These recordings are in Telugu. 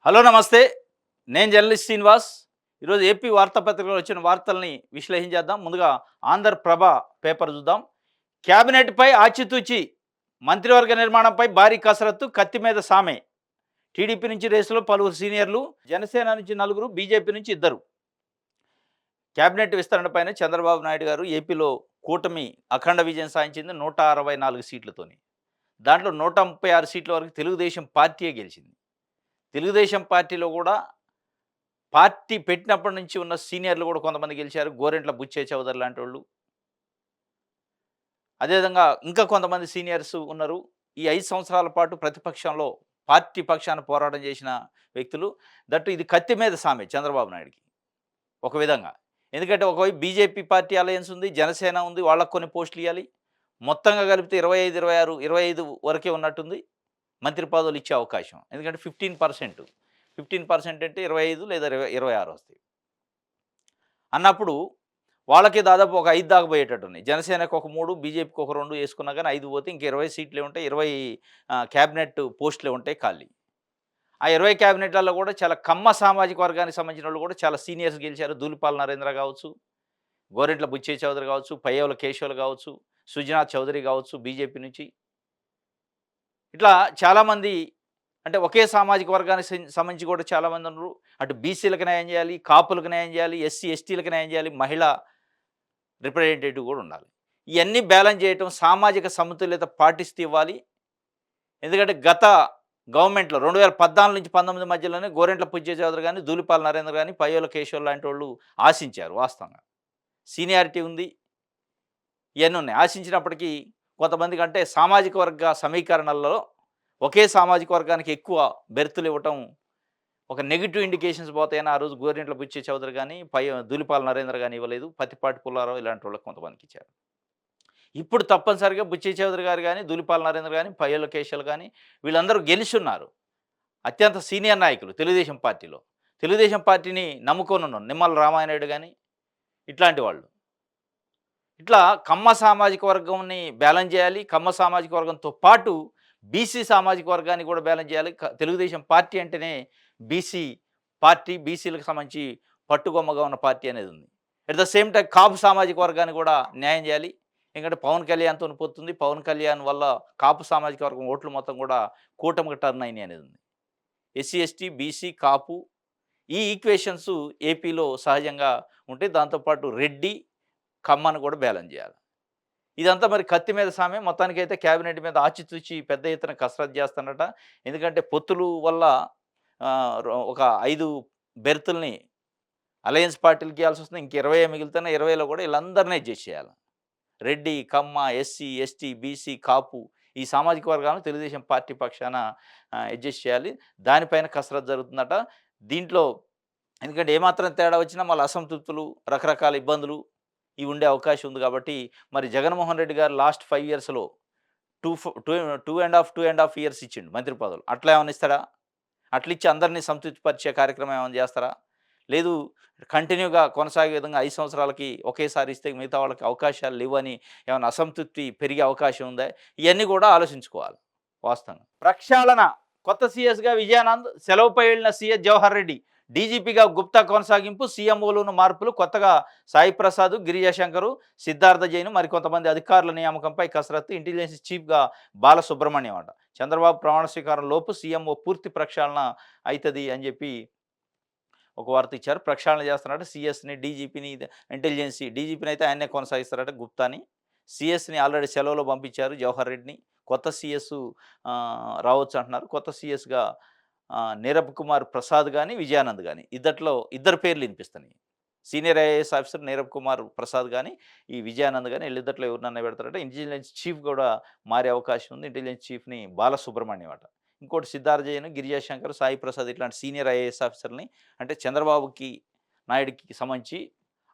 హలో నమస్తే. నేను జర్నలిస్ట్ శ్రీనివాస్. ఈరోజు ఏపీ వార్తాపత్రికలో వచ్చిన వార్తల్ని విశ్లేషించేద్దాం. ముందుగా ఆంధ్రప్రభ పేపర్ చూద్దాం. క్యాబినెట్‌పై ఆచితూచి మంత్రివర్గ నిర్మాణంపై భారీ కసరత్తు కత్తి మీద సామే. టీడీపీ నుంచి రేసులో పలువురు సీనియర్లు, జనసేన నుంచి నలుగురు, బీజేపీ నుంచి ఇద్దరు. క్యాబినెట్ విస్తరణపైన చంద్రబాబు నాయుడు గారు ఏపీలో కూటమి అఖండ విజయం సాధించింది 164 సీట్లతోని. దాంట్లో 136 సీట్ల వరకు తెలుగుదేశం పార్టీయే గెలిచింది. తెలుగుదేశం పార్టీలో కూడా పార్టీ పెట్టినప్పటి నుంచి ఉన్న సీనియర్లు కూడా కొంతమంది గెలిచారు. గోరెంట్ల బుచ్చయ్య చౌదరి లాంటోళ్ళు. అదేవిధంగా ఇంకా కొంతమంది సీనియర్స్ ఉన్నారు. ఈ 5 సంవత్సరాల పాటు ప్రతిపక్షంలో పార్టీ పక్షాన పోరాటం చేసిన వ్యక్తులు. దట్టు ఇది కత్తి మీద సామే చంద్రబాబు నాయుడుకి ఒక విధంగా. ఎందుకంటే ఒకవైపు బీజేపీ పార్టీ అలయన్స్ ఉంది. జనసేన ఉంది. వాళ్ళకి కొన్ని పోస్టులు ఇయ్యాలి. మొత్తంగా కలిపితే 25, 26, 25 వరకే ఉన్నట్టుంది. మంత్రి పదవులు ఇచ్చే అవకాశం. ఎందుకంటే 15%. 15% అంటే 25 లేదా 26 వస్తాయి. అన్నప్పుడు వాళ్ళకి దాదాపు ఒక 5 దాకా పోయేటట్టున్నాయి. జనసేనకు ఒక 3, బీజేపీకి ఒక 2 యేసుకున్నా గానీ 5 పోతే ఇంక 20 సీట్లే ఉంటాయి. 20 క్యాబినెట్ పోస్టులే ఉంటాయి ఖాళీ. ఆ 20 క్యాబినెట్‌లలో కూడా చాలా కమ్మ సామాజిక వర్గానికి సంబంధించినోళ్ళు కూడా చాలా సీనియర్స్ గెలిచారు. ధూళిపాల నరేంద్ర కావచ్చు, గోరింట్ల బుచ్చయ్య చౌదరి కావచ్చు, పయ్యావుల కేశవులు కావచ్చు, సుజనాథ్ చౌదరి కావచ్చు బీజేపీ నుంచి. ఇట్లా చాలామంది అంటే ఒకే సామాజిక వర్గానికి సంబంధించి కూడా చాలామంది ఉన్నారు. అటు బీసీలకు న్యాయం చేయాలి, కాపులకు న్యాయం చేయాలి, ఎస్సీ, ఎస్టీలకు న్యాయం చేయాలి, మహిళా రిప్రజెంటేటివ్ కూడా ఉండాలి. ఇవన్నీ బ్యాలెన్స్ చేయటం, సామాజిక సమతుల్యత పాటిస్తూ ఇవ్వాలి. ఎందుకంటే గత గవర్నమెంట్‌లో 2014 నుంచి 19 మధ్యలోనే గోరెంట్ల బుచ్చయ్య చౌదరి గాని, ధూళిపాల నరేంద్ర గాని, పయ్యోల కేశవులు లాంటి వాళ్ళు ఆశించారు వాస్తవంగా. సీనియారిటీ ఉంది. ఇయన్నీ ఉన్నాయి. ఆశించినప్పటికీ కొంతమందికంటే సామాజిక వర్గ సమీకరణల్లో ఒకే సామాజిక వర్గానికి ఎక్కువ బెర్తులు ఇవ్వటం ఒక నెగెటివ్ ఇండికేషన్స్ పోతాయని ఆ రోజు గోరింట్ల బుచ్చయ్య చౌదరి గాని, ధూళిపాల నరేంద్ర గాని ఇవ్వలేదు. పత్తిపాటి పుల్లారావు ఇలాంటి వాళ్ళకి కొంతమందికి ఇచ్చారు. ఇప్పుడు తప్పనిసరిగా బుచ్చయ్య చౌదరి గారు గాని, ధూళిపాల నరేంద్ర గాని, పయ్యోల కేశవులు గాని వీళ్ళందరూ గెలిచున్నారు. అత్యంత సీనియర్ నాయకులు తెలుగుదేశం పార్టీలో. తెలుగుదేశం పార్టీని నమ్ముకొనున్నారు. నిమ్మల రామానాయుడు గాని ఇట్లాంటి వాళ్ళు. ఇట్లా కమ్మ సామాజిక వర్గంని బ్యాలెన్స్ చేయాలి. కమ్మ సామాజిక వర్గంతో పాటు బీసీ సామాజిక వర్గాన్ని కూడా బ్యాలెన్స్ చేయాలి. తెలుగుదేశం పార్టీ అంటేనే బీసీ పార్టీ. బీసీలకు సంబంధించి పట్టుగొమ్మగా ఉన్న పార్టీ అనేది ఉంది. అట్ ద సేమ్ టైమ్ కాపు సామాజిక వర్గాన్ని కూడా న్యాయం చేయాలి. ఎందుకంటే పవన్ కళ్యాణ్‌తోని పొత్తుంది. పవన్ కళ్యాణ్ వల్ల కాపు సామాజిక వర్గం ఓట్లు మొత్తం కూడా కూటమికి టర్న్ అయినాయి అనేది ఉంది. ఎస్సీ, ఎస్టీ, బీసీ, కాపు ఈ ఈక్వేషన్స్ ఏపీలో సహజంగా ఉంటే దాంతో పాటు రెడ్డి, కమ్మను కూడా బ్యాలెన్స్ చేయాలి. ఇదంతా మరి కత్తి మీద సామే. మొత్తానికైతే క్యాబినెట్ మీద ఆచితూచి పెద్ద ఎత్తున కసరత్తు చేస్తానట. ఎందుకంటే పొత్తులు వల్ల ఒక 5 బెర్తుల్ని అలయన్స్ పార్టీలకి ఇయ్యాల్సొస్తుంది. ఇంక 20 మిగులుతున్నాయి. 20లో కూడా వీళ్ళందరిని అడ్జస్ట్ చేయాలి. రెడ్డి, కమ్మ, ఎస్సీ, ఎస్టీ, బీసీ, కాపు ఈ సామాజిక వర్గాలను తెలుగుదేశం పార్టీ పక్షాన అడ్జస్ట్ చేయాలి. దానిపైన కసరత్తు జరుగుతుందట. దీంట్లో ఎందుకంటే ఏమాత్రం తేడా వచ్చినా మళ్ళీ అసంతృప్తులు, రకరకాల ఇబ్బందులు ఇవి ఉండే అవకాశం ఉంది కాబట్టి మరి జగన్మోహన్ రెడ్డి గారు లాస్ట్ 5 ఇయర్స్‌లో 2 ఫ్ టూ 2 ½ ఇయర్స్ ఇచ్చిండు మంత్రి పదవులు. అట్లా ఏమన్నా ఇస్తాడా? అట్లిచ్చి అందరిని సంతృప్తిపరిచే కార్యక్రమం ఏమైనా చేస్తారా? లేదు కంటిన్యూగా కొనసాగే విధంగా 5 సంవత్సరాలకి ఒకేసారి ఇస్తే మిగతా వాళ్ళకి అవకాశాలు లేవని ఏమైనా అసంతృప్తి పెరిగే అవకాశం ఉందా? ఇయన్నీ కూడా ఆలోచించుకోవాలి వాస్తవంగా. ప్రక్షాళన కొత్త సీఎస్‌గా విజయానంద్, సెలవుపై వెళ్లిన సీఎస్ జవహర్ రెడ్డి, డీజీపీగా గుప్తా కొనసాగింపు, సీఎంఓలోను మార్పులు, కొత్తగా సాయి ప్రసాద్, గిరిజాశంకరు, సిద్ధార్థ జైన్ మరికొంతమంది అధికారుల నియామకంపై కసరత్తు, ఇంటెలిజెన్స్ చీఫ్‌గా బాలసుబ్రహ్మణ్యం అట. చంద్రబాబు ప్రమాణ స్వీకారం లోపు సీఎంఓ పూర్తి ప్రక్షాళన అయితది అని చెప్పి ఒక వార్త ఇచ్చారు. ప్రక్షాళన చేస్తున్నారట. సీఎస్‌ని, డీజీపీని, డీజీపీని అయితే ఆయన్నే కొనసాగిస్తారట గుప్తాని. సీఎస్‌ని ఆల్రెడీ సెలవులో పంపించారు జవహర్ రెడ్డిని. కొత్త సీఎస్ రావచ్చు అంటున్నారు. కొత్త సీఎస్‌గా నీరబ్ కుమార్ ప్రసాద్ గాని, విజయానంద్ గాని ఇద్దరు పేర్లు వినిపిస్తున్నాయి. Senior IAS officer Neerabh Kumar Prasad గాని, ఈ విజయానంద్ గాని వీళ్ళిద్దరిలో ఎవరినన్నా పెడతారట. ఇంటెలిజెన్స్ చీఫ్ కూడా మారే అవకాశం ఉంది. ఇంటెలిజెన్స్ చీఫ్‌ని బాలసుబ్రహ్మణ్యం అట. ఇంకోటి సిద్ధార్థ జైన్, గిరిజాశంకర్, సాయి ప్రసాద్ ఇట్లాంటి సీనియర్ ఐఏఎస్ ఆఫీసర్‌ని అంటే చంద్రబాబుకి, నాయుడుకి సంబంధించి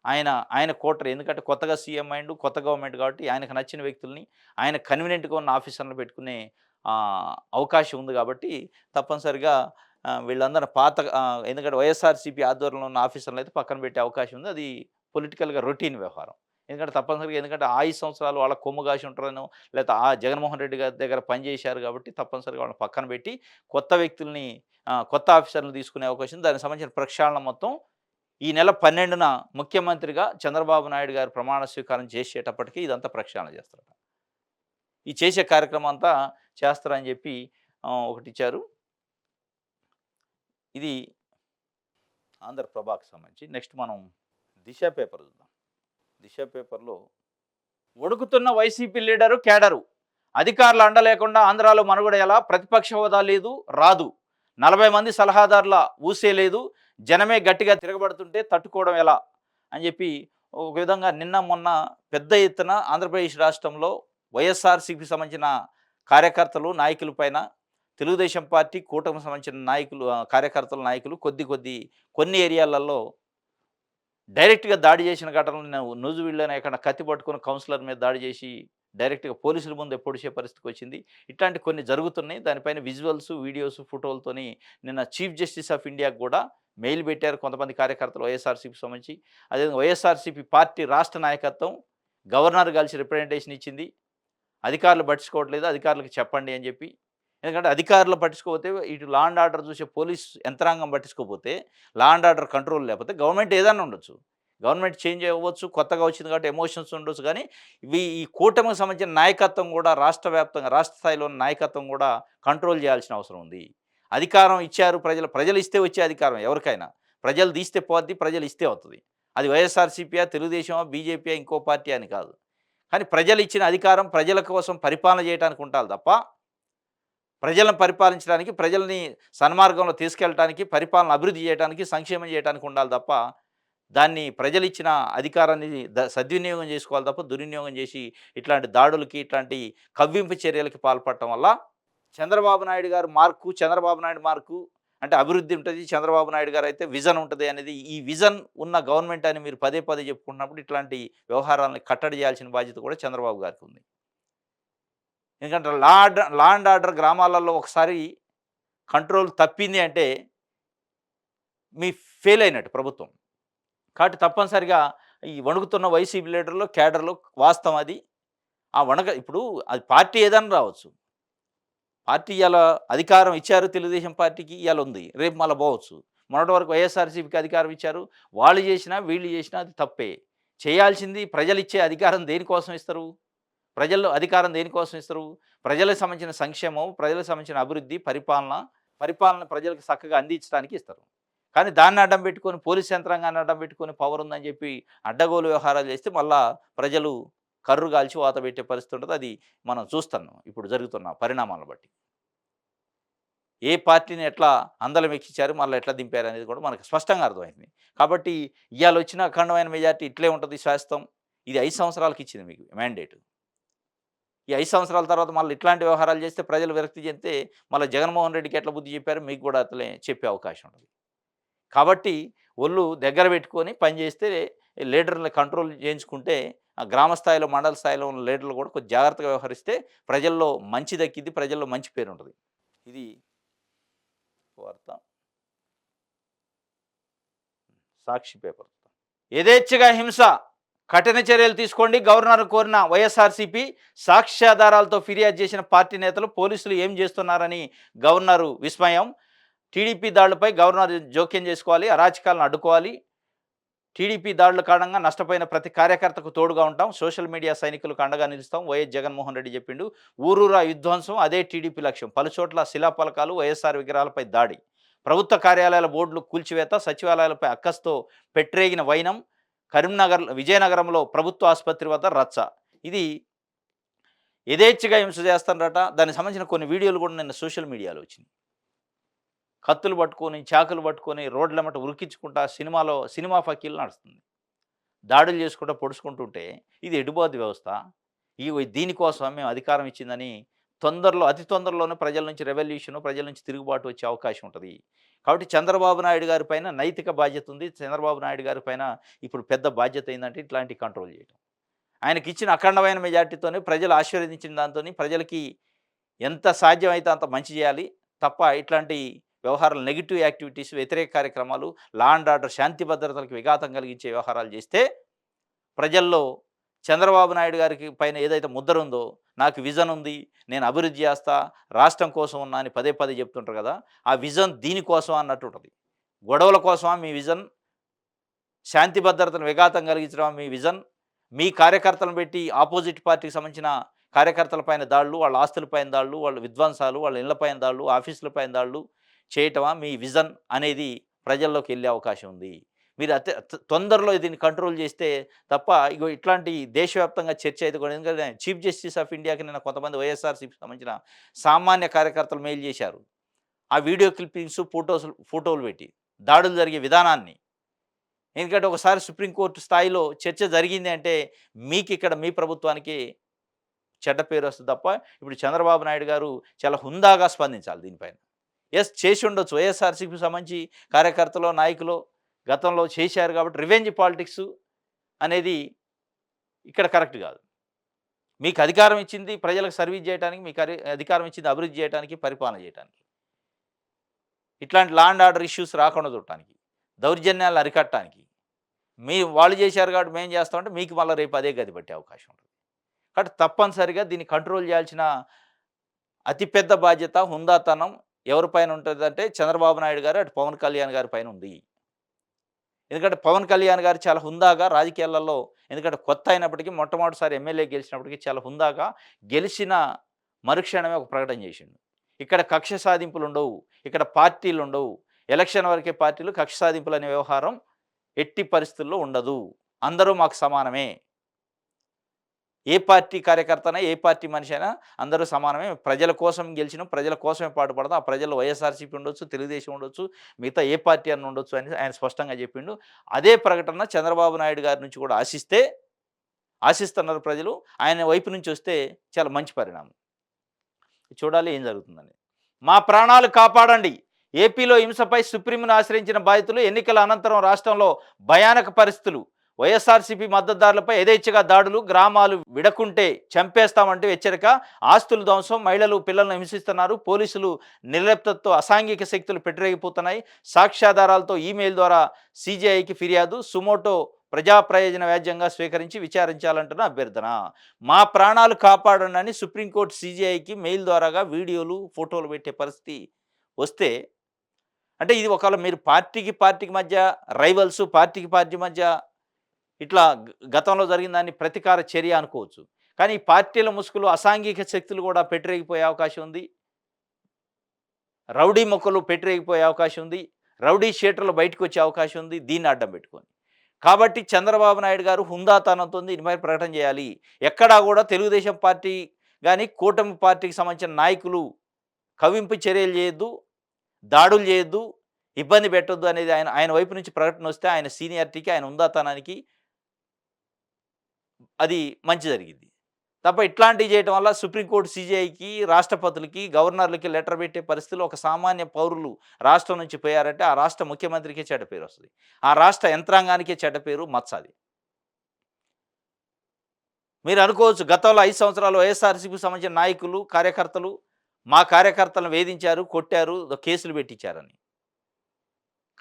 ఆయన ఆయన కోటరీ. ఎందుకంటే కొత్తగా సీఎం అయిండు. కొత్త గవర్నమెంట్ కాబట్టి ఆయనకు నచ్చిన వ్యక్తుల్ని, ఆయన కన్వీనియంట్‌గా ఉన్న ఆఫీసర్‌లను పెట్టుకునే అవకాశం ఉంది కాబట్టి తప్పనిసరిగా వీళ్ళందరూ ఎందుకంటే వైఎస్ఆర్‌సీపీ ఆధ్వర్యంలో ఉన్న ఆఫీసర్‌లనైతే పక్కన పెట్టే అవకాశం ఉంది. అది పొలిటికల్‌గా రొటీన్ వ్యవహారం. ఎందుకంటే తప్పనిసరిగా ఎందుకంటే ఆ 5 సంవత్సరాలు వాళ్ళ కొమ్ము కాసి ఉంటారనో, లేకపోతే ఆ జగన్మోహన్ రెడ్డి గారి దగ్గర పనిచేశారు కాబట్టి తప్పనిసరిగా వాళ్ళని పక్కన పెట్టి కొత్త వ్యక్తుల్ని కొత్త ఆఫీసర్‌లని తీసుకునే అవకాశం ఉంది. దానికి సంబంధించిన ప్రక్షాళన మొత్తం ఈ నెల 12న ముఖ్యమంత్రిగా చంద్రబాబు నాయుడు గారు ప్రమాణ స్వీకారం చేసేటప్పటికి ఇదంతా ప్రక్షాళన చేస్తారట. ఈ చేసే కార్యక్రమం అంతా చేస్తారని చెప్పి ఒకటిచ్చారు. ఇది ఆంధ్రప్రభకి సంబంధించి. నెక్స్ట్ మనం దిశ పేపర్ చూద్దాం. దిశ పేపర్‌లో వణుకుతున్న వైసీపీ లీడరు, కేడరు. అధికారుల అండ లేకుండా ఆంధ్రాలో మనుగడ ఎలా? ప్రతిపక్ష హోదా లేదు, రాదు. 40 మంది సలహాదారుల ఊసే లేదు. జనమే గట్టిగా తిరగబడుతుంటే తట్టుకోవడం ఎలా? అని చెప్పి ఒక విధంగా నిన్న మొన్న పెద్ద ఎత్తున ఆంధ్రప్రదేశ్ రాష్ట్రంలో వైఎస్ఆర్‌సీపీకి సంబంధించిన కార్యకర్తలు, నాయకుల పైన తెలుగుదేశం పార్టీ, కూటమికి సంబంధించిన నాయకులు, కార్యకర్తలు, నాయకులు కొన్ని ఏరియాలలో డైరెక్ట్‌గా దాడి చేసిన ఘటనలు నూజివీడులోనే ఎక్కడ కత్తి పట్టుకొని కౌన్సిలర్ మీద దాడి చేసి డైరెక్ట్‌గా పోలీసుల ముందే పొడిచే పరిస్థితికొచ్చింది. ఇట్లాంటి కొన్ని జరుగుతున్నాయి. దానిపైన విజువల్స్, వీడియోస్, ఫోటోలతోని నిన్న చీఫ్ జస్టిస్ ఆఫ్ ఇండియాకి కూడా మెయిల్ పెట్టారు కొంతమంది కార్యకర్తలు వైఎస్ఆర్‌సీపీకి సంబంధించి. అదేవిధంగా వైఎస్ఆర్‌సీపీ పార్టీ రాష్ట్ర నాయకత్వం గవర్నర్ కలిసి రిప్రజెంటేషన్ ఇచ్చింది. అధికారులు పట్టించుకోవట్లేదు, అధికారులకు చెప్పండి అని చెప్పి. ఎందుకంటే అధికారులు పట్టించుకోకపోతే ఇటు లా అండ్ ఆర్డర్ చూసే పోలీస్ యంత్రాంగం పట్టించుకోకపోతే, లా అండ్ ఆర్డర్ కంట్రోల్ లేకపోతే గవర్నమెంట్ ఏదైనా ఉండొచ్చు. గవర్నమెంట్ చేంజ్ అవ్వచ్చు, కొత్తగా వచ్చింది కాబట్టి ఎమోషన్స్ ఉండొచ్చు. కానీ ఈ కూటమికి సంబంధించిన నాయకత్వం కూడా రాష్ట్ర వ్యాప్తంగా, రాష్ట్ర స్థాయిలో ఉన్న నాయకత్వం కూడా కంట్రోల్ చేయాల్సిన అవసరం ఉంది. అధికారం ఇచ్చారు ప్రజలు ఇస్తే వచ్చే అధికారం ఎవరికైనా. ప్రజలు తీస్తే పోద్ది, ప్రజలు ఇస్తే అవుతుంది. అది వైఎస్ఆర్‌సీపీయా, తెలుగుదేశమా, బీజేపీయా, ఇంకో పార్టీ అని కాదు. కానీ ప్రజలు ఇచ్చిన అధికారం ప్రజల కోసం పరిపాలన చేయడానికి ఉండాలి తప్ప, ప్రజలను పరిపాలించడానికి, ప్రజల్ని సన్మార్గంలో తీసుకెళ్ళటానికి, పరిపాలన అభివృద్ధి చేయడానికి, సంక్షేమం చేయడానికి ఉండాలి తప్ప, దాన్ని ప్రజలిచ్చిన అధికారాన్ని సద్వినియోగం చేసుకోవాలి తప్ప, దుర్వినియోగం చేసి ఇట్లాంటి దాడులకి, ఇట్లాంటి కవ్వింపు చర్యలకి పాల్పడటం వల్ల చంద్రబాబు నాయుడు గారు మార్కు, చంద్రబాబు నాయుడు మార్కు అంటే అభివృద్ధి ఉంటుంది. చంద్రబాబు నాయుడు గారు అయితే విజన్ ఉంటుంది అనేది, ఈ విజన్ ఉన్న గవర్నమెంట్ అని మీరు పదే పదే చెప్పుకుంటున్నప్పుడు ఇట్లాంటి వ్యవహారాలను కట్టడి చేయాల్సిన బాధ్యత కూడా చంద్రబాబు గారికి ఉంది. ఎందుకంటే లా అండ్ ఆర్డర్ గ్రామాలలో ఒకసారి కంట్రోల్ తప్పింది అంటే మీ ఫెయిల్ అయినట్టు ప్రభుత్వం. కాబట్టి తప్పనిసరిగా ఈ వణుకుతున్న వైసీపీ లీడర్‌లో, కేడర్‌లో వాస్తవం అది. ఆ ఇప్పుడు అది పార్టీ ఏదైనా రావచ్చు. పార్టీ ఇయాల అధికారం ఇచ్చారు తెలుగుదేశం పార్టీకి, ఇయాల ఉంది. రేపు మళ్ళా పోవచ్చు. మొన్నటి వరకు వైఎస్ఆర్‌సీపీకి అధికారం ఇచ్చారు. వాళ్ళు చేసినా, వీళ్ళు చేసినా అది తప్పే. చేయాల్సింది ప్రజలిచ్చే అధికారం దేనికోసం ఇస్తారు? ప్రజల్లో అధికారం దేనికోసం ఇస్తారు? ప్రజలకు సంబంధించిన సంక్షేమం, ప్రజలకు సంబంధించిన అభివృద్ధి, పరిపాలన ప్రజలకు చక్కగా అందించడానికి ఇస్తారు. కానీ దాన్ని అడ్డం పెట్టుకొని, పోలీస్ యంత్రాంగాన్ని అడ్డం పెట్టుకొని పవర్ ఉందని చెప్పి అడ్డగోలు వ్యవహారాలు చేస్తే మళ్ళా ప్రజలు కర్రు కాల్చి వాత పెట్టే పరిస్థితి ఉంటది. అది మనం చూస్తున్నాం ఇప్పుడు జరుగుతున్న పరిణామాలను బట్టి. ఏ పార్టీని ఎట్లా అందలం ఎక్కించారు, మళ్ళీ ఎట్లా దింపారు అనేది కూడా మనకు స్పష్టంగా అర్థమైంది. కాబట్టి ఇవాళ వచ్చిన అఖండమైన మెజార్టీ ఇట్లే ఉంటుంది శాశ్వతం. ఇది 5 సంవత్సరాలకి ఇచ్చింది మీకు మ్యాండేట్. ఈ 5 సంవత్సరాల తర్వాత మళ్ళీ ఇట్లాంటి వ్యవహారాలు చేస్తే ప్రజలు విరక్తి చెందితే మళ్ళీ జగన్మోహన్ రెడ్డికి ఎట్లా బుద్ధి చెప్పారు, మీకు కూడా అట్లే చెప్పే అవకాశం ఉంటుంది. కాబట్టి ఒళ్ళు దగ్గర పెట్టుకొని పనిచేస్తే లీడర్‌ని కంట్రోల్ చేయించుకుంటే, ఆ గ్రామ స్థాయిలో, మండల స్థాయిలో ఉన్న లీడర్లు కూడా కొంచెం జాగ్రత్తగా వ్యవహరిస్తే ప్రజల్లో మంచి దక్కిద్ది, ప్రజల్లో మంచి పేరుంటది. ఇది వార్త. సాక్షి పేపర్. యథేచ్ఛగా హింస, కఠిన చర్యలు తీసుకోండి గవర్నర్ కోరిన వైఎస్ఆర్‌సీపీ. సాక్ష్యాధారాలతో ఫిర్యాదు చేసిన పార్టీ నేతలు, పోలీసులు ఏం చేస్తున్నారని గవర్నరు విస్మయం. టీడీపీ దాడులపై గవర్నర్ జోక్యం చేసుకోవాలి, అరాచకాలను అడ్డుకోవాలి. టీడీపీ దాడుల కారణంగా నష్టపోయిన ప్రతి కార్యకర్తకు తోడుగా ఉంటాం, సోషల్ మీడియా సైనికులకు అండగా నిలుస్తాం, వైఎస్ జగన్మోహన్ రెడ్డి చెప్పిండు. ఊరూరా విధ్వంసం అదే టీడీపీ లక్ష్యం. పలుచోట్ల శిలాఫలకాలు, వైఎస్ఆర్ విగ్రహాలపై దాడి, ప్రభుత్వ కార్యాలయాల బోర్డులు కూల్చివేత, సచివాలయాలపై అక్కస్తో పెట్టరేగిన వైనం, విజయనగరంలో ప్రభుత్వ ఆసుపత్రి వద్ద రచ్చ. ఇది యథేచ్ఛగా హింస చేస్తారట. దానికి సంబంధించిన కొన్ని వీడియోలు కూడా నిన్న సోషల్ మీడియాలో వచ్చినాయి. కత్తులు పట్టుకొని, చాకులు పట్టుకొని రోడ్లెమ్మట ఉరికించుకుంటా సినిమా ఫకీలు నడుస్తుంది. దాడులు చేసుకుంటూ పొడుచుకుంటుంటే ఇది ఎటుబోద్ది వ్యవస్థ. దీనికోసం మేము అధికారం ఇచ్చిందని అతి తొందరలోనే ప్రజల నుంచి రెవల్యూషన్, ప్రజల నుంచి తిరుగుబాటు వచ్చే అవకాశం ఉంటుంది. కాబట్టి చంద్రబాబు నాయుడు గారి పైన నైతిక బాధ్యత ఉంది. చంద్రబాబు నాయుడు గారి పైన ఇప్పుడు పెద్ద బాధ్యత ఏంటంటే ఇట్లాంటి కంట్రోల్ చేయడం. ఆయనకి ఇచ్చిన అఖండమైన మెజార్టీతోనే ప్రజలు ఆశీర్వదించిన దాంతోని ప్రజలకి ఎంత సాధ్యమైతే అంత మంచి చేయాలి తప్ప ఇట్లాంటి వ్యవహారాలు, నెగిటివ్ యాక్టివిటీస్, వ్యతిరేక కార్యక్రమాలు, లా అండ్ ఆర్డర్, శాంతి భద్రతలకు విఘాతం కలిగించే వ్యవహారాలు చేస్తే ప్రజల్లో చంద్రబాబు నాయుడు గారికి పైన ఏదైతే ముద్ర ఉందో, నాకు విజన్ ఉంది, నేను అభివృద్ధి చేస్తా, రాష్ట్రం కోసం ఉన్నా అని పదే పదే చెప్తుంటారు కదా! ఆ విజన్ దీనికోసం అన్నట్టు ఉంటది. గొడవల కోసమా మీ విజన్? శాంతి భద్రతను విఘాతం కలిగించడమా మీ విజన్? మీ కార్యకర్తలను పెట్టి అపోజిట్ పార్టీకి సంబంధించిన కార్యకర్తల పైన దాడులు, వాళ్ళ ఆస్తుల పైన దాడులు, వాళ్ళ విధ్వంసాలు, వాళ్ళ ఇళ్ల పైన దాడులు, ఆఫీసుల పైన దాడులు చేయటమా మీ విజన్ అనేది ప్రజల్లోకి వెళ్ళే అవకాశం ఉంది. మీరు తొందరలో దీన్ని కంట్రోల్ చేస్తే తప్ప ఇగో ఇట్లాంటి దేశవ్యాప్తంగా చర్చ అయితే కూడా, ఎందుకంటే చీఫ్ జస్టిస్ ఆఫ్ ఇండియాకి నిన్న కొంతమంది వైఎస్ఆర్‌సీపీకి సంబంధించిన సామాన్య కార్యకర్తలు మెయిల్ చేశారు. ఆ వీడియో క్లిప్పింగ్స్, ఫోటోలు పెట్టి దాడులు జరిగే విధానాన్ని. ఎందుకంటే ఒకసారి సుప్రీంకోర్టు స్థాయిలో చర్చ జరిగింది అంటే మీకిక్కడ మీ ప్రభుత్వానికి చెడ్డ పేరు వస్తుంది తప్ప, ఇప్పుడు చంద్రబాబు నాయుడు గారు చాలా హుందాగా స్పందించాలి దీనిపైన. యెస్, చేసి ఉండొచ్చు. వైఎస్ఆర్‌సీపీకి సంబంధించి కార్యకర్తలో, నాయకులో గతంలో చేశారు కాబట్టి రివెంజ్ పాలిటిక్స్ అనేది ఇక్కడ కరెక్ట్ కాదు. మీకు అధికారం ఇచ్చింది ప్రజలకు సర్వీస్ చేయడానికి, మీకు అధికారం ఇచ్చింది అభివృద్ధి చేయడానికి, పరిపాలన చేయడానికి. ఇట్లాంటి లా అండ్ ఆర్డర్ ఇష్యూస్ రాకుండా చూడటానికి, దౌర్జన్యాలు అరికట్టడానికి. వాళ్ళు చేశారు కాబట్టి మేము చేస్తామంటే మీకు మళ్ళీ రేపు అదే గతి పట్టే అవకాశం ఉంటుంది. కాబట్టి తప్పనిసరిగా దీన్ని కంట్రోల్ చేయాల్సిన అతిపెద్ద బాధ్యత, హుందాతనం ఎవరిపైన ఉంటుందంటే చంద్రబాబు నాయుడు గారు, అటు పవన్ కళ్యాణ్ గారి పైన ఉంది. ఎందుకంటే పవన్ కళ్యాణ్ గారు చాలా హుందాగా రాజకీయాలలో, ఎందుకంటే కొత్త అయినప్పటికీ మొట్టమొదటిసారి ఎమ్మెల్యే గెలిచినప్పటికీ చాలా హుందాగా గెలిచిన మరుక్షణమే ఒక ప్రకటన చేసిండు. ఇక్కడ కక్ష సాధింపులు ఉండవు, ఇక్కడ పార్టీలు ఉండవు, ఎలక్షన్ వరకే పార్టీలు, కక్ష సాధింపులు అనే వ్యవహారం ఎట్టి పరిస్థితుల్లో ఉండదు, అందరూ మాకు సమానమే. ఏ పార్టీ కార్యకర్తనా, ఏ పార్టీ మనిషి అయినా అందరూ సమానమే. ప్రజల కోసం గెలిచినాం, ప్రజల కోసమే పాటుపడతాం. ఆ ప్రజలు వైఎస్ఆర్‌సీపీ ఉండొచ్చు, తెలుగుదేశం ఉండొచ్చు, మిగతా ఏ పార్టీ అన్న ఉండొచ్చు అని ఆయన స్పష్టంగా చెప్పిండు. అదే ప్రకటన చంద్రబాబు నాయుడు గారి నుంచి కూడా ఆశిస్తున్నారు ప్రజలు. ఆయన వైపు నుంచి వస్తే చాలా మంచి పరిణామం. చూడాలి ఏం జరుగుతుందని. మా ప్రాణాలు కాపాడండి. ఏపీలో హింసపై సుప్రీంను ఆశ్రయించిన బాధితులు, ఎన్నికల అనంతరం రాష్ట్రంలో భయానక పరిస్థితులు, వైఎస్ఆర్‌సీపీ మద్దతుదారులపై యథేచ్ఛగా దాడులు, గ్రామాలు విడకుంటే చంపేస్తామంటూ హెచ్చరిక, ఆస్తులు ధ్వంసం, మహిళలు పిల్లలను హింసిస్తున్నారు, పోలీసులు నిర్లిప్తతతో అసాంఘిక శక్తులు పెట్టిరేగిపోతున్నాయి, సాక్ష్యాధారాలతో ఈమెయిల్ ద్వారా సీజేఐకి ఫిర్యాదు, సుమోటో ప్రజా ప్రయోజన వ్యాజ్యంగా స్వీకరించి విచారించాలంటున్న అభ్యర్థన. మా ప్రాణాలు కాపాడండి అని సుప్రీంకోర్టు సీజేఐకి మెయిల్ ద్వారాగా వీడియోలు, ఫోటోలు పెట్టే పరిస్థితి వస్తే, అంటే ఇది ఒకవేళ మీరు పార్టీకి మధ్య రైవల్స్, పార్టీ మధ్య ఇట్లా గతంలో జరిగిన దాన్ని ప్రతీకార చర్య అనుకోవచ్చు. కానీ ఈ పార్టీల ముసుగులో అసాంఘిక శక్తులు కూడా పెట్టిరేగిపోయే అవకాశం ఉంది, రౌడీ మొక్కలు పెట్టిరేగిపోయే అవకాశం ఉంది, రౌడీ షీటర్లు బయటకు వచ్చే అవకాశం ఉంది దీన్ని అడ్డం పెట్టుకొని. కాబట్టి చంద్రబాబు నాయుడు గారు హుందాతనంతో దీనిపై ప్రకటన చేయాలి. ఎక్కడా కూడా తెలుగుదేశం పార్టీ కానీ, కూటమి పార్టీకి సంబంధించిన నాయకులు కవింపు చర్యలు చేయొద్దు, దాడులు చేయొద్దు, ఇబ్బంది పెట్టొద్దు అనేది ఆయన వైపు నుంచి ప్రకటన వస్తే ఆయన సీనియారిటీకి, ఆయన హుందాతనానికి అది మంచి జరిగింది తప్ప, ఇట్లాంటివి చేయడం వల్ల సుప్రీంకోర్టు సీజేఐకి, రాష్ట్రపతులకి, గవర్నర్లకి లెటర్ పెట్టే పరిస్థితుల్లో ఒక సామాన్య పౌరులు రాష్ట్రం నుంచి పోయారంటే ఆ రాష్ట్ర ముఖ్యమంత్రికే చెడ్డ పేరు వస్తుంది, ఆ రాష్ట్ర యంత్రాంగానికే చెడ్డ పేరు మచ్చది. మీరు అనుకోవచ్చు గతంలో 5 సంవత్సరాలు వైఎస్ఆర్‌సీపీకి సంబంధించిన నాయకులు, కార్యకర్తలు మా కార్యకర్తలను వేధించారు, కొట్టారు, కేసులు పెట్టించారని.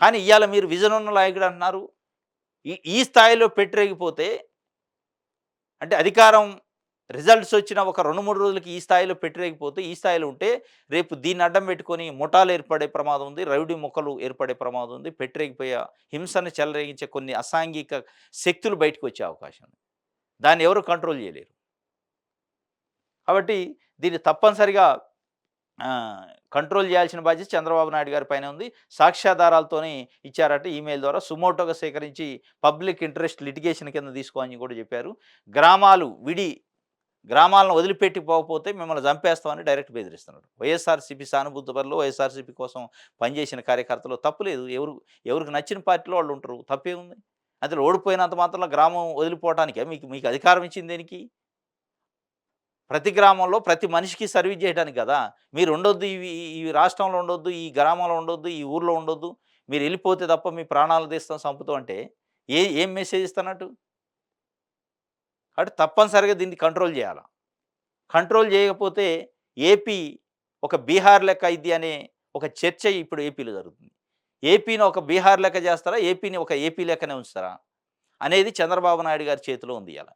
కానీ ఇవాళ మీరు విజన్ ఉన్న నాయకుడు అంటున్నారు. ఈ స్థాయిలో పెట్టిరేగిపోతే, అంటే అధికారం రిజల్ట్స్ వచ్చిన ఒక 2-3 రోజులకి ఈ స్థాయిలో పెట్టిరేగిపోతే, ఈ స్థాయిలో ఉంటే రేపు దీన్ని అడ్డం పెట్టుకొని ముఠాలు ఏర్పడే ప్రమాదం ఉంది, రౌడీ మొక్కలు ఏర్పడే ప్రమాదం ఉంది, పెట్టిరేగిపోయే హింసను చెలరేగించే కొన్ని అసాంఘిక శక్తులు బయటకు వచ్చే అవకాశం ఉంది. దాన్ని ఎవరు కంట్రోల్ చేయలేరు. కాబట్టి దీన్ని తప్పనిసరిగా కంట్రోల్ చేయాల్సిన బాధ్యత చంద్రబాబు నాయుడు గారి పైన ఉంది. సాక్ష్యాధారాలతోని ఇచ్చారట ఈమెయిల్ ద్వారా, సుమోటోగా సేకరించి పబ్లిక్ ఇంట్రెస్ట్ లిటిగేషన్ కింద తీసుకోని కూడా చెప్పారు. గ్రామాలను వదిలిపెట్టి పోకపోతే మిమ్మల్ని చంపేస్తామని డైరెక్ట్ బెదిరిస్తున్నాడు. వైఎస్ఆర్‌సీపీ సానుభూతి పరులు, వైఎస్ఆర్‌సీపీ కోసం పనిచేసిన కార్యకర్తలు, తప్పులేదు, ఎవరికి నచ్చిన పార్టీలో వాళ్ళు ఉంటారు, తప్పేముంది? అందులో ఓడిపోయినంత మాత్రంలో గ్రామం వదిలిపోవటానికే మీకు అధికారం ఇచ్చింది దేనికి? ప్రతి గ్రామంలో ప్రతి మనిషికి సర్వీస్ చేయడానికి కదా. మీరు ఉండొద్దు, ఈ రాష్ట్రంలో ఉండొద్దు, ఈ గ్రామంలో ఉండొద్దు, ఈ ఊర్లో ఉండొద్దు, మీరు వెళ్ళిపోతే తప్ప మీ ప్రాణాలు తీస్తాం, చంపుతాం అంటే ఏం మెసేజ్ ఇస్తున్నట్టు? కాబట్టి తప్పనిసరిగా దీన్ని కంట్రోల్ చేయాలి. కంట్రోల్ చేయకపోతే ఏపీ ఒక బీహార్ లెక్క అయింది అనే ఒక చర్చ ఇప్పుడు ఏపీలో జరుగుతుంది. ఏపీని ఒక బీహార్ లెక్క చేస్తారా, ఏపీని ఒక ఏపీ లెక్కనే ఉంచుతారా అనేది చంద్రబాబు నాయుడు గారి చేతిలో ఉంది ఇలా.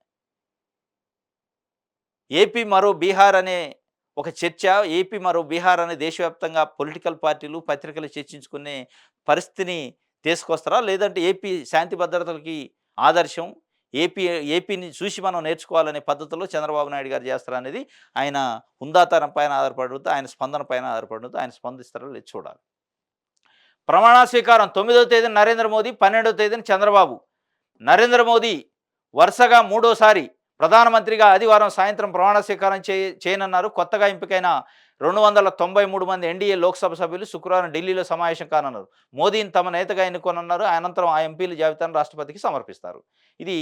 ఏపీ మరో బీహార్ అనే ఒక చర్చ, ఏపీ మరో బీహార్ అనే దేశవ్యాప్తంగా పొలిటికల్ పార్టీలు, పత్రికలు చర్చించుకునే పరిస్థితిని తీసుకొస్తారా? లేదంటే ఏపీ శాంతి భద్రతలకి ఆదర్శం, ఏపీ ఏపీని చూసి మనం నేర్చుకోవాలనే పద్ధతిలో చంద్రబాబు నాయుడు గారు చేస్తారా అనేది ఆయన హుందాతనం పైన ఆధారపడుతుంది. ఆయన స్పందన పైన ఆధారపడుతుంది. ఆయన స్పందిస్తారో లేదో చూడాలి. ప్రమాణ స్వీకారం 9వ తేదీన నరేంద్ర మోదీ, 12వ తేదీన చంద్రబాబు. నరేంద్ర మోదీ వరుసగా మూడోసారి ప్రధానమంత్రిగా ఆదివారం సాయంత్రం ప్రమాణ స్వీకారం చేయనున్నారు. కొత్తగా ఎంపికైన 293 మంది ఎన్డీఏ లోక్సభ సభ్యులు శుక్రవారం ఢిల్లీలో సమావేశం కానున్నారు. మోదీని తమ నేతగా ఎన్నుకోనున్నారు. అనంతరం ఆ ఎంపీల జాబితాను రాష్ట్రపతికి సమర్పిస్తారు. ఇది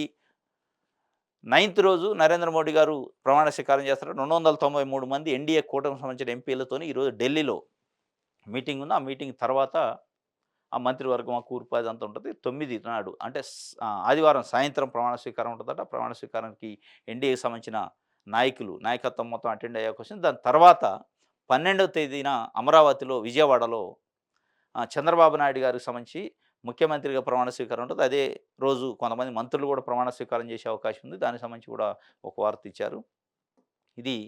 9th రోజు నరేంద్ర మోడీ గారు ప్రమాణ స్వీకారం చేస్తారు. 293 మంది ఎన్డీఏ కూటమికి సంబంధించిన ఎంపీలతోని ఈరోజు ఢిల్లీలో మీటింగ్ ఉంది. ఆ మీటింగ్ తర్వాత ఆ మంత్రివర్గం, ఆ కూర్పు అదంతా ఉంటుంది. 9 నాడు అంటే ఆదివారం సాయంత్రం ప్రమాణ స్వీకారం ఉంటుందట. ప్రమాణ స్వీకారానికి ఎన్డీఏకి సంబంధించిన నాయకత్వం మొత్తం అటెండ్ అయ్యే అవకాశం ఉంది. దాని తర్వాత 12వ తేదీన అమరావతిలో, విజయవాడలో చంద్రబాబు నాయుడు గారికి సంబంధించి ముఖ్యమంత్రిగా ప్రమాణ స్వీకారం ఉంటుంది. అదే రోజు కొంతమంది మంత్రులు కూడా ప్రమాణ స్వీకారం చేసే అవకాశం ఉంది. దానికి సంబంధించి కూడా ఒక వార్త ఇచ్చారు. ఇది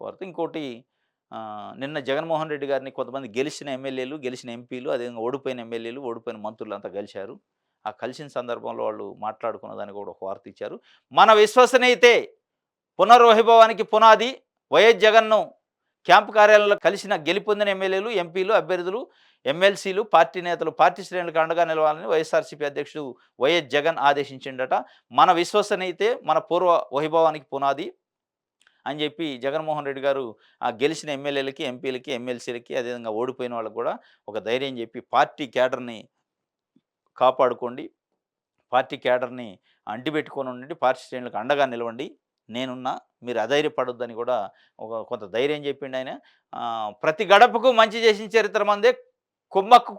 వార్త. ఇంకోటి నిన్న జగన్మోహన్ రెడ్డి గారిని కొంతమంది గెలిచిన ఎమ్మెల్యేలు, గెలిచిన ఎంపీలు, అదేవిధంగా ఓడిపోయిన ఎమ్మెల్యేలు, ఓడిపోయిన మంత్రులు అంతా కలిశారు. ఆ కలిసిన సందర్భంలో వాళ్ళు మాట్లాడుకున్న దానికి కూడా ఒక వార్త ఇచ్చారు. మన విశ్వసనీయతే పునర్వైభవానికి పునాది. వైఎస్ జగన్ను క్యాంపు కార్యాలయంలో కలిసిన గెలుపొందిన ఎమ్మెల్యేలు, ఎంపీలు, అభ్యర్థులు, ఎమ్మెల్సీలు, పార్టీ నేతలు పార్టీ శ్రేణులకు అండగా నిలవాలని వైఎస్ఆర్సీపీ అధ్యక్షుడు వైఎస్ జగన్ ఆదేశించిండట. మన విశ్వసనీయతే మన పూర్వ వైభవానికి పునాది అని చెప్పి జగన్మోహన్ రెడ్డి గారు ఆ గెలిచిన ఎమ్మెల్యేలకి, ఎంపీలకి, ఎమ్మెల్సీలకి, అదేవిధంగా ఓడిపోయిన వాళ్ళకి కూడా ఒక ధైర్యం చెప్పి పార్టీ క్యాడర్ని కాపాడుకోండి, పార్టీ క్యాడర్ని అంటిపెట్టుకొని ఉండండి, పార్టీ శ్రేణులకు అండగా నిలవండి, నేనున్నా, మీరు అధైర్యపడొద్దని కూడా కొంత ధైర్యం చెప్పిండు ఆయన. ప్రతి గడపకు మంచి చేసిన చరిత్ర మందే. కుమ్మక్కు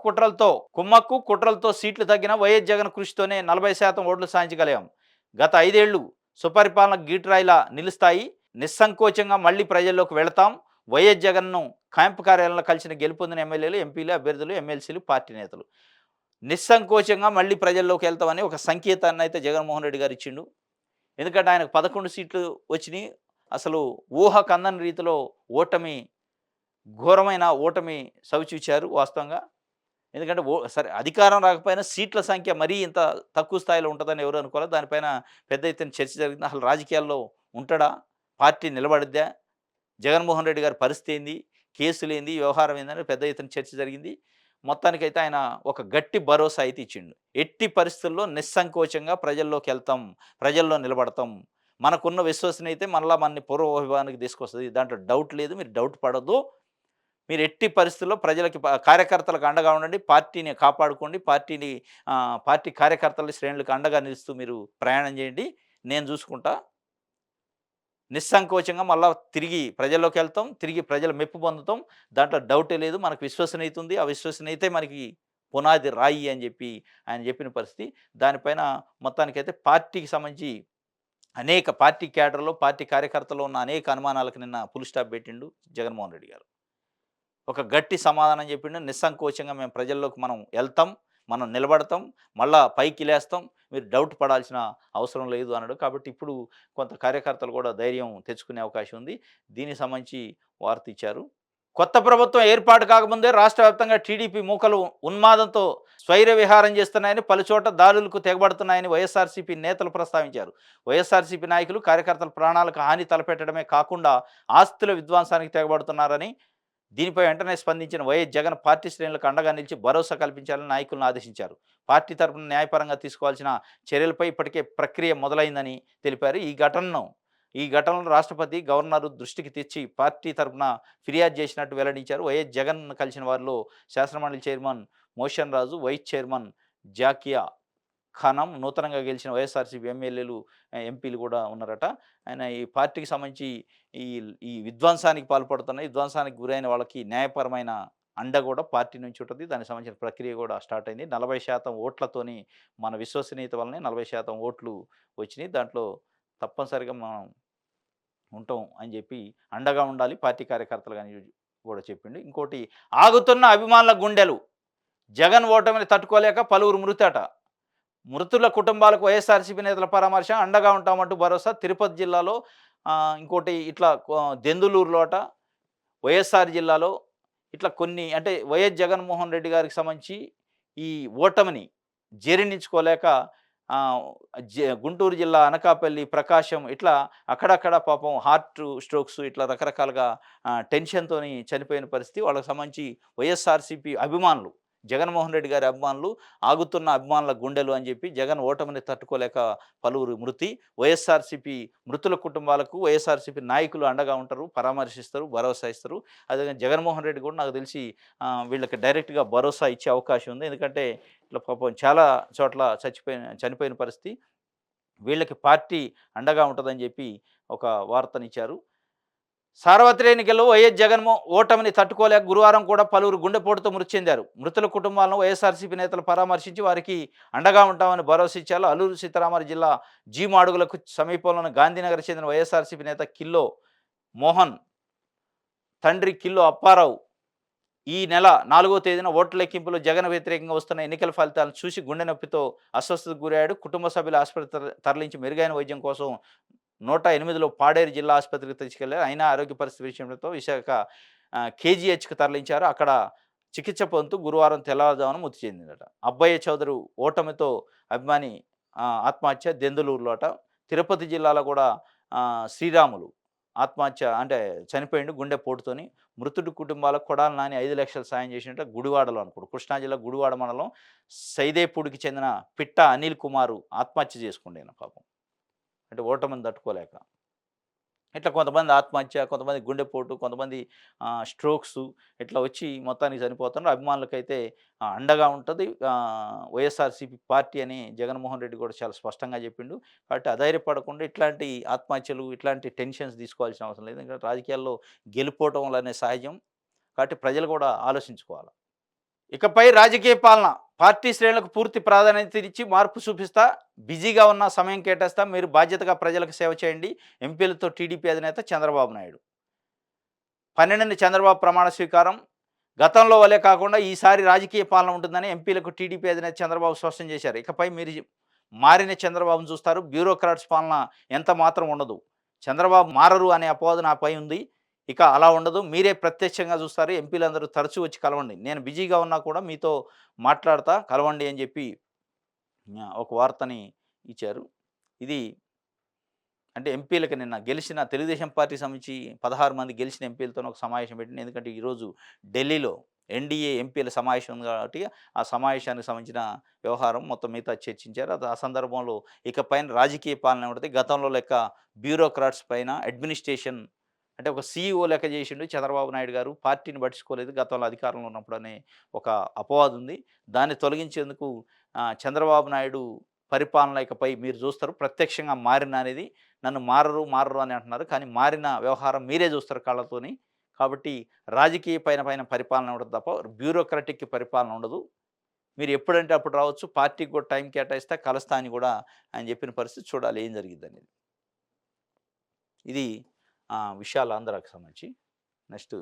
కుట్రలతో సీట్లు తగ్గిన వైఎస్ జగన్ కృషితోనే 40% ఓట్లు సాధించగలిగాం. గత 5 ఏళ్లు సుపరిపాలన గీటురాయిలా నిలుస్తాయి. నిస్సంకోచంగా మళ్ళీ ప్రజల్లోకి వెళతాం. వైఎస్ జగన్ను క్యాంపు కార్యాలయంలో కలిసిన గెలుపొందిన ఎమ్మెల్యేలు, ఎంపీలు, అభ్యర్థులు, ఎమ్మెల్సీలు, పార్టీ నేతలు నిస్సంకోచంగా మళ్ళీ ప్రజల్లోకి వెళ్తామని ఒక సంకేతాన్ని అయితే జగన్మోహన్ రెడ్డి గారు ఇచ్చిండు. ఎందుకంటే ఆయనకు 11 సీట్లు వచ్చినాయి. అసలు ఊహకందని రీతిలో ఘోరమైన ఓటమి చవిచూచారు వాస్తవంగా. ఎందుకంటే సరే అధికారం రాకపోయినా సీట్ల సంఖ్య మరీ ఇంత తక్కువ స్థాయిలో ఉంటుందని ఎవరు అనుకోలేదు. దానిపైన పెద్ద ఎత్తున చర్చ జరిగింది. అసలు రాజకీయాల్లో ఉంటాడా? పార్టీ నిలబడిద్దా? జగన్మోహన్ రెడ్డి గారి పరిస్థితి ఏంది? కేసులేంది? వ్యవహారం ఏందని పెద్ద ఎత్తున చర్చ జరిగింది. మొత్తానికైతే ఆయన ఒక గట్టి భరోసా అయితే ఇచ్చిండు. ఎట్టి పరిస్థితుల్లో నిస్సంకోచంగా ప్రజల్లోకి వెళ్తాం, ప్రజల్లో నిలబడతాం, మనకున్న విశ్వసనీయతే మనల్ని పూర్వ వైభవానికి తీసుకొస్తుంది, దాంట్లో డౌట్ లేదు, మీరు డౌట్ పడద్దు, మీరు ఎట్టి పరిస్థితుల్లో ప్రజలకి కార్యకర్తలకు అండగా ఉండండి, పార్టీని కాపాడుకోండి, పార్టీ కార్యకర్తల శ్రేణులకు అండగా నిలుస్తూ మీరు ప్రయాణం చేయండి, నేను చూసుకుంటా, నిస్సంకోచంగా మళ్ళీ తిరిగి ప్రజల్లోకి వెళ్తాం, తిరిగి ప్రజల మెప్పు పొందుతాం, దాంట్లో డౌటే లేదు, మనకు విశ్వసనీయత ఉంది, ఆ విశ్వసనీయతే మనకి పునాది రాయి అని చెప్పి ఆయన చెప్పిన పరిస్థితి. దానిపైన మొత్తానికైతే పార్టీకి సంబంధించి అనేక పార్టీ క్యాడర్లో, పార్టీ కార్యకర్తలో ఉన్న అనేక అనుమానాలకు నిన్న ఫుల్ స్టాప్ పెట్టిండు జగన్మోహన్ రెడ్డి గారు. ఒక గట్టి సమాధానం చెప్పిండు. నిస్సంకోచంగా మేము ప్రజల్లోకి మనం వెళ్తాం, మనం నిలబడతాం, మళ్ళా పైకి లేస్తాం, మీరు డౌట్ పడాల్సిన అవసరం లేదు అన్నాడు. కాబట్టి ఇప్పుడు కొంత కార్యకర్తలు కూడా ధైర్యం తెచ్చుకునే అవకాశం ఉంది. దీనికి సంబంధించి వార్త ఇచ్చారు. కొత్త ప్రభుత్వం ఏర్పాటు కాకముందే రాష్ట్ర వ్యాప్తంగా టీడీపీ మూకలు ఉన్మాదంతో స్వైర విహారం చేస్తున్నాయని, పలుచోట దాడులకు తెగబడుతున్నాయని వైఎస్ఆర్సీపీ నేతలు ప్రస్తావించారు. వైఎస్ఆర్సీపీ నాయకులు, కార్యకర్తల ప్రాణాలకు హాని తలపెట్టడమే కాకుండా ఆస్తుల విధ్వంసానికి తెగబడుతున్నారని, దీనిపై వెంటనే స్పందించిన వైఎస్ జగన్ పార్టీ శ్రేణులకు అండగా నిలిచి భరోసా కల్పించాలని నాయకులను ఆదేశించారు. పార్టీ తరఫున న్యాయపరంగా తీసుకోవాల్సిన చర్యలపై ఇప్పటికే ప్రక్రియ మొదలైందని తెలిపారు. ఈ ఘటనను రాష్ట్రపతి, గవర్నర్ దృష్టికి తెచ్చి పార్టీ తరఫున ఫిర్యాదు చేసినట్టు వెల్లడించారు. వైఎస్ జగన్ కలిసిన వారిలో శాసనమండలి చైర్మన్ మోషన్ రాజు, వైస్ చైర్మన్ జాకియా ఖానం, నూతనంగా గెలిచిన వైఎస్ఆర్సీపీ ఎమ్మెల్యేలు, ఎంపీలు కూడా ఉన్నారట. ఆయన ఈ పార్టీకి సంబంధించి ఈ ఈ విధ్వంసానికి విధ్వంసానికి గురైన వాళ్ళకి న్యాయపరమైన అండ కూడా పార్టీ నుంచి ఉంటుంది. దానికి సంబంధించిన ప్రక్రియ కూడా స్టార్ట్ అయింది. 40% ఓట్లతోని మన విశ్వసనీయత వల్లనే 40% ఓట్లు వచ్చినాయి. దాంట్లో తప్పనిసరిగా మనం ఉంటాం అని చెప్పి అండగా ఉండాలి పార్టీ కార్యకర్తలు కానీ కూడా చెప్పిండు. ఇంకోటి, ఆగుతున్న అభిమానుల గుండెలు, జగన్ ఓటమిని తట్టుకోలేక పలువురు మృతట. మృతుల కుటుంబాలకు వైఎస్ఆర్సీపీ నేతల పరామర్శ, అండగా ఉంటామంటూ భరోసా. తిరుపతి జిల్లాలో ఇంకోటి ఇట్లా దెందులూరులోట వైఎస్ఆర్ జిల్లాలో ఇట్లా కొన్ని అంటే వైఎస్ జగన్మోహన్ రెడ్డి గారికి సంబంధించి ఈ ఓటమిని జీర్ణించుకోలేక ఆహ్, గుంటూరు జిల్లా అనకాపల్లి, ప్రకాశం ఇట్లా అక్కడక్కడ పాపం హార్ట్ స్ట్రోక్స్ ఇట్లా రకరకాలుగా టెన్షన్‌తోని చనిపోయిన పరిస్థితి. వాళ్ళకి సంబంధించి వైఎస్ఆర్‌సీపీ అభిమానులు, జగన్మోహన్ రెడ్డి గారి అభిమానులు, ఆగుతున్న అభిమానుల గుండెలు అని చెప్పి జగన్ ఓటమిని తట్టుకోలేక పలువురు మృతి. వైఎస్ఆర్‌సీపీ మృతుల కుటుంబాలకు వైఎస్ఆర్‌సీపీ నాయకులు అండగా ఉంటారు, పరామర్శిస్తారు, భరోసా ఇస్తారు. అదే జగన్మోహన్ రెడ్డి కూడా నాకు తెలిసి వీళ్ళకి డైరెక్ట్‌గా భరోసా ఇచ్చే అవకాశం ఉంది. ఎందుకంటే ఇట్లా పాపం చాలా చోట్ల చనిపోయిన పరిస్థితి. వీళ్ళకి పార్టీ అండగా ఉంటదని చెప్పి ఒక వార్తనిచ్చారు. సార్వత్రిక ఎన్నికల్లో వైఎస్ ఓటమిని తట్టుకోలేక గురువారం కూడా పలువురు గుండెపోటుతో మృతి చెందారు. మృతుల కుటుంబాలను వైఎస్ఆర్సీపీ నేతలు పరామర్శించి వారికి అండగా ఉంటామని భరోసా ఇచ్చారు. అల్లూరు సీతారామరాజు జిల్లా జీమాడుగులకు సమీపంలోని గాంధీనగర్ చెందిన వైఎస్ఆర్సీపీ నేత కిల్లో మోహన్ తండ్రి కిల్లో అప్పారావు ఈ నెల 4వ తేదీన ఓట్ల లెక్కింపులో జగన్ వ్యతిరేకంగా వస్తున్న ఎన్నికల ఫలితాలను చూసి గుండె నొప్పితో అస్వస్థతకు గురయ్యాడు. కుటుంబ సభ్యులు ఆసుపత్రి తరలించి మెరుగైన వైద్యం కోసం 108లో పాడేరు జిల్లా ఆసుపత్రికి తీసుకెళ్లారు. అయినా ఆరోగ్య పరిస్థితి విషయంతో విశాఖ కేజీహెచ్‌కు తరలించారు. అక్కడ చికిత్స పొందుతూ గురువారం తెల్లవారుజామున మృతి చెందిందట. అబ్బయ్య చౌదరి ఓటమితో అభిమాని ఆత్మహత్య దెందులూరులోట. తిరుపతి జిల్లాలో కూడా శ్రీరాములు ఆత్మహత్య అంటే చనిపోయిండు గుండెపోటుతోని. మృతుడి కుటుంబాలకు కొడాలి నాని 5 లక్షలు సాయం చేసినట్టు గుడివాడలో అనుకోడు. కృష్ణా జిల్లా గుడివాడ మండలం సైదేపూడికి చెందిన పిట్ట అనిల్ కుమారు ఆత్మహత్య చేసుకుండేను పాపం. అంటే ఓటమిని తట్టుకోలేక. ఇట్లా కొంతమంది ఆత్మహత్య, కొంతమంది గుండెపోటు, కొంతమంది స్ట్రోక్సు ఇట్లా వచ్చి మొత్తానికి చనిపోతున్నారు. అభిమానులకైతే అండగా ఉంటది. వైఎస్ఆర్‌సీపీ పార్టీ అని జగన్మోహన్ రెడ్డి కూడా చాలా స్పష్టంగా చెప్పిండు. కాబట్టి అధైర్యపడకుండా ఇట్లాంటి ఆత్మహత్యలు, ఇట్లాంటి టెన్షన్స్ తీసుకోవాల్సిన అవసరం లేదు. ఎందుకంటే రాజకీయాల్లో గెలుపోవటంలనే సహజం. కాబట్టి ప్రజలు కూడా ఆలోచించుకోవాలి. ఇకపై రాజకీయ పాలన పార్టీ శ్రేణులకు పూర్తి ప్రాధాన్యత ఇచ్చి మార్పు చూపిస్తా, బిజీగా ఉన్న సమయం కేటాయిస్తా, మీరు బాధ్యతగా ప్రజలకు సేవ చేయండి. ఎంపీలతో టీడీపీ అధినేత చంద్రబాబు నాయుడు. 12ని చంద్రబాబు ప్రమాణ స్వీకారం. గతంలో వలె కాకుండా ఈసారి రాజకీయ పాలన ఉంటుందని ఎంపీలకు టీడీపీ అధినేత చంద్రబాబు స్పష్టం చేశారు. ఇకపై మీరు మారిన చంద్రబాబును చూస్తారు. బ్యూరోక్రాట్స్ పాలన ఎంత మాత్రం ఉండదు. చంద్రబాబు మారరు అనే అపవాదు నాపై ఉంది. ఇక అలా ఉండదు. మీరే ప్రత్యక్షంగా చూస్తారు. ఎంపీలందరూ తరచూ వచ్చి కలవండి. నేను బిజీగా ఉన్నా కూడా మీతో మాట్లాడతా, కలవండి అని చెప్పి ఒక వార్తని ఇచ్చారు. ఇది అంటే ఎంపీలకి నిన్న గెలిచిన తెలుగుదేశం పార్టీకి సంబంధించి 16 మంది గెలిచిన ఎంపీలతో ఒక సమావేశం పెట్టింది. ఎందుకంటే ఈరోజు ఢిల్లీలో ఎన్డీఏ ఎంపీల సమావేశం ఉంది కాబట్టి ఆ సమావేశానికి సంబంధించిన వ్యవహారం మొత్తం మిగతా చర్చించారు. ఆ సందర్భంలో ఇకపైన రాజకీయ పాలన ఉంటుంది. గతంలో లెక్క బ్యూరోక్రాట్స్ పైన అడ్మినిస్ట్రేషన్ అంటే ఒక సీఈఓ లెక్క చేసిండు చంద్రబాబు నాయుడు గారు. పార్టీని పట్టించుకోలేదు గతంలో అధికారంలో ఉన్నప్పుడు అనే ఒక అపవాదు ఉంది. దాన్ని తొలగించేందుకు చంద్రబాబు నాయుడు పరిపాలన ఇకపై మీరు చూస్తారు ప్రత్యక్షంగా మారిన అనేది. నన్ను మారరు అని అంటున్నారు. కానీ మారిన వ్యవహారం మీరే చూస్తారు కళ్ళతోని. కాబట్టి రాజకీయ పైన పరిపాలన ఉండదు తప్ప బ్యూరోక్రటిక్ పరిపాలన ఉండదు. మీరు ఎప్పుడంటే అప్పుడు రావచ్చు. పార్టీకి కూడా టైం కేటాయిస్తా, కలుస్తా అని కూడా ఆయన చెప్పిన పరిస్థితి చూడాలి ఏం జరిగిద్దనేది. ఇది విషయాలు ఆంధ్రాకి సంబంధించి. నెక్స్ట్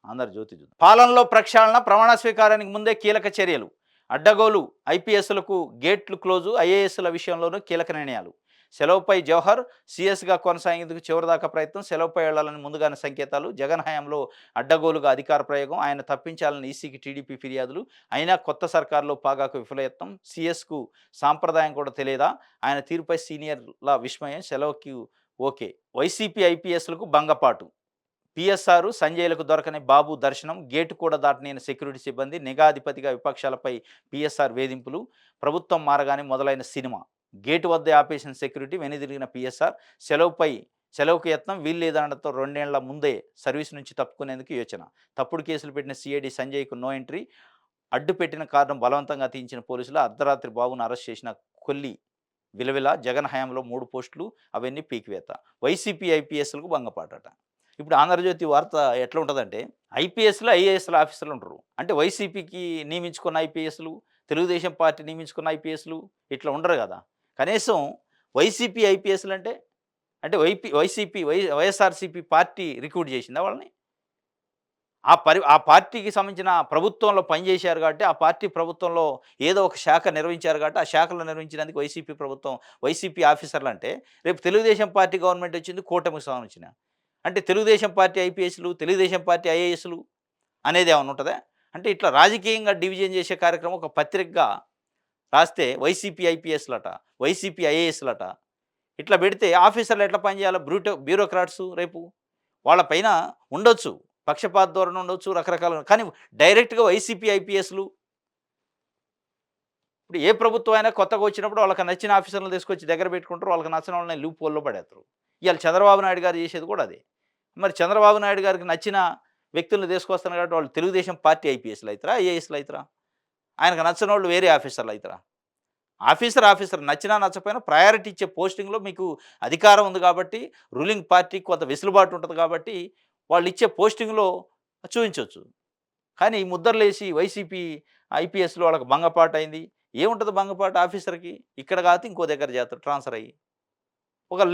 ఆంధ్రజ్యోతి చూద్దాం. పాలనలో ప్రక్షాళన ప్రమాణ స్వీకారానికి ముందే కీలక చర్యలు. అడ్డగోలు ఐపీఎస్లకు గేట్లు క్లోజు, ఐఏఎస్ల విషయంలోనూ కీలక నిర్ణయాలు. సెలవుపై జవహర్ సీఎస్గా కొనసాగేందుకు చివరిదాకా ప్రయత్నం. సెలవుపై వెళ్లాలని ముందుగానే సంకేతాలు. జగన్ హయాంలో అడ్డగోలుగా అధికార ప్రయోగం. ఆయన తప్పించాలని ఈసీకి టీడీపీ ఫిర్యాదులు. అయినా కొత్త సర్కారులో పాగాకు విఫలయత్నం. సీఎస్కు సాంప్రదాయం కూడా తెలియదా? ఆయన తీరుపై సీనియర్ల విస్మయం. సెలవుకి ఓకే. వైసీపీ ఐపీఎస్లకు భంగపాటు. పిఎస్ఆర్ సంజయ్లకు దొరకని బాబు దర్శనం. గేటు కూడా దాటని సెక్యూరిటీ సిబ్బంది. నిఘాధిపతిగా విపక్షాలపై పిఎస్ఆర్ వేధింపులు. ప్రభుత్వం మారగానే మొదలైన సినిమా. గేటు వద్ద ఆపేసిన సెక్యూరిటీ, వెనుదిరిగిన పిఎస్ఆర్. సెలవుకు యత్నం. వీల్లేదనడంతో 2 ఏళ్ల ముందే సర్వీస్ నుంచి తప్పుకునేందుకు యోచన. తప్పుడు కేసులు పెట్టిన సిఐడి సంజయ్కు నో ఎంట్రీ. అడ్డు పెట్టిన కారణం బలవంతంగా తీయించిన పోలీసులు. అర్ధరాత్రి బాబును అరెస్ట్ చేసిన కొల్లి విలవిల. జగన్ హయాంలో 3 పోస్టులు, అవన్నీ పీకివేత. వైసీపీ ఐపీఎస్లకు భంగపాటట. ఇప్పుడు ఆంధ్రజ్యోతి వార్త ఎట్లా ఉంటుందంటే ఐపీఎస్లు ఐఏఎస్ల ఆఫీసర్లు ఉంటారు. అంటే వైసీపీకి నియమించుకున్న ఐపీఎస్లు, తెలుగుదేశం పార్టీ నియమించుకున్న ఐపీఎస్లు ఇట్లా ఉండరు కదా. కనీసం వైసీపీ ఐపీఎస్లు అంటే వైఎస్ఆర్సీపీ పార్టీ రిక్రూట్ చేసిందా వాళ్ళని? ఆ పార్టీకి సంబంధించిన ప్రభుత్వంలో పనిచేశారు కాబట్టి, ఆ పార్టీ ప్రభుత్వంలో ఏదో ఒక శాఖ నిర్వహించారు కాబట్టి, ఆ శాఖలో నిర్వహించినందుకు వైసీపీ ప్రభుత్వం, వైసీపీ ఆఫీసర్లంటే, రేపు తెలుగుదేశం పార్టీ గవర్నమెంట్ వచ్చింది కూటమికి సంబంధించిన. అంటే తెలుగుదేశం పార్టీ ఐపీఎస్‌లు, తెలుగుదేశం పార్టీ ఐఏఎస్‌లు అనేదేమన్నా ఉంటదా? అంటే ఇట్లా రాజకీయంగా డివిజన్ చేసే కార్యక్రమం ఒక పత్రికగా రాస్తే వైసీపీ ఐపీఎస్‌లట, వైసీపీ ఐఏఎస్‌లట. ఇట్లా పెడితే ఆఫీసర్లు ఎట్లా పనిచేయాలి? బ్యూరోక్రాట్సు రేపు. వాళ్ళ పైన ఉండొచ్చు. పక్షపాత ధోరణి ఉండొచ్చు. రకరకాల కానీ డైరెక్ట్‌గా వైసీపీ ఐపీఎస్‌లు ఇప్పుడు ఏ ప్రభుత్వం అయినా కొత్తగా వచ్చినప్పుడు వాళ్ళకి నచ్చిన ఆఫీసర్‌లను తీసుకొచ్చి దగ్గర పెట్టుకుంటారు. వాళ్ళకి నచ్చని వాళ్ళని లూప్ హోల్‌లో పడేత్తరు. ఇయాల చంద్రబాబు నాయుడు గారు చేసేది కూడా అదే. మరి చంద్రబాబు నాయుడు గారికి నచ్చిన వ్యక్తుల్ని తీసుకొస్తున్నారు కాబట్టి వాళ్ళు తెలుగుదేశం పార్టీ ఐపీఎస్‌లు అయితరా? ఐఏఎస్‌లు అయితరా? ఆయనకు నచ్చనోళ్ళు వేరే ఆఫీసర్‌లు అయితరా? ఆఫీసర్ నచ్చినా నచ్చకపోయినా ప్రయారిటీ ఇచ్చే పోస్టింగ్‌లో మీకు అధికారం ఉంది కాబట్టి, రూలింగ్ పార్టీకి కొంత వెసులుబాటు ఉంటది కాబట్టి, వాళ్ళిచ్చే పోస్టింగ్‌లో చూయించొచ్చు. కానీ ఈ ముద్రలేసి వైసీపీ ఐపీఎస్‌లో వాళ్ళకి భంగపాటయింది. ఏముంటది భంగపాటు ఆఫీసర్‌కి? ఇక్కడ కాకపోతే ఇంకో దగ్గర చేత్తరు ట్రాన్స్‌ఫర్ అయ్యి.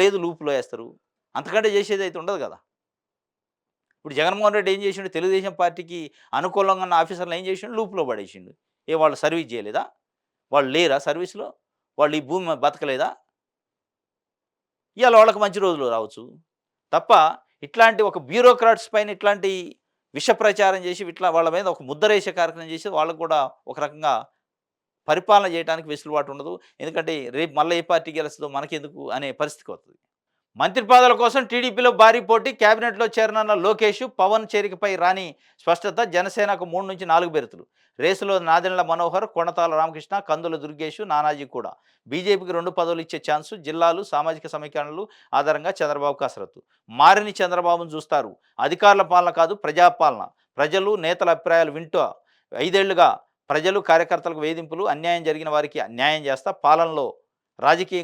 లేదు లూప్‌లో ఏస్తరు. అంతకంటే చేసేదైతే ఉండదు కదా! ఇప్పుడు జగన్మోహన్ రెడ్డి ఏం చేసిండు? తెలుగుదేశం పార్టీకి అనుకూలంగా ఉన్న ఆఫీసర్‌లను ఏం చేసిండు? లూప్‌లో పడేసిండు. వాళ్ళు సర్వీస్ చేయలేదా? వాళ్ళు లేరా సర్వీస్‌లో? వాళ్ళు ఈ భూమి మీద బతకలేదా? ఇయాల వాళ్ళకి మంచి రోజులు రావచ్చు. తప్ప ఇట్లాంటి ఒక బ్యూరోక్రాట్స్ పైన ఇట్లాంటి విష ప్రచారం చేసి ఇట్లా వాళ్ళ మీద ఒక ముద్రేసే కార్యక్రమం చేసి వాళ్ళకి కూడా ఒక రకంగా పరిపాలన చేయడానికి వెసులుబాటు ఉండదు. ఎందుకంటే రేపు మళ్ళీ ఏ పార్టీ గెలుస్తదో మనకెందుకు అనే పరిస్థితికి వస్తది. మంత్రి పదవుల కోసం టీడీపీలో భారీ పోటీ క్యాబినెట్‌లో చేరనున్న లోకేష్, పవన్ చేరికపై రాని స్పష్టత. జనసేనకు 3-4 బెర్తులు. రేసులో నాదెండ్ల మనోహర్, కొణతాల రామకృష్ణ, కందుల దుర్గేష్, నానాజీ కూడా. బీజేపీకి 2 పదవులు ఇచ్చే ఛాన్సు. జిల్లాలు, సామాజిక సమీకరణలు ఆధారంగా చంద్రబాబు కసరత్తు. మారిని చంద్రబాబును చూస్తారు. అధికారుల పాలన కాదు ప్రజాపాలన. ప్రజలు, నేతల అభిప్రాయాలు వింటూ 5 ఏళ్లుగా ప్రజలు, కార్యకర్తలకు వేధింపులు, అన్యాయం జరిగిన వారికి న్యాయం చేస్తా, పాలనలో రాజకీయ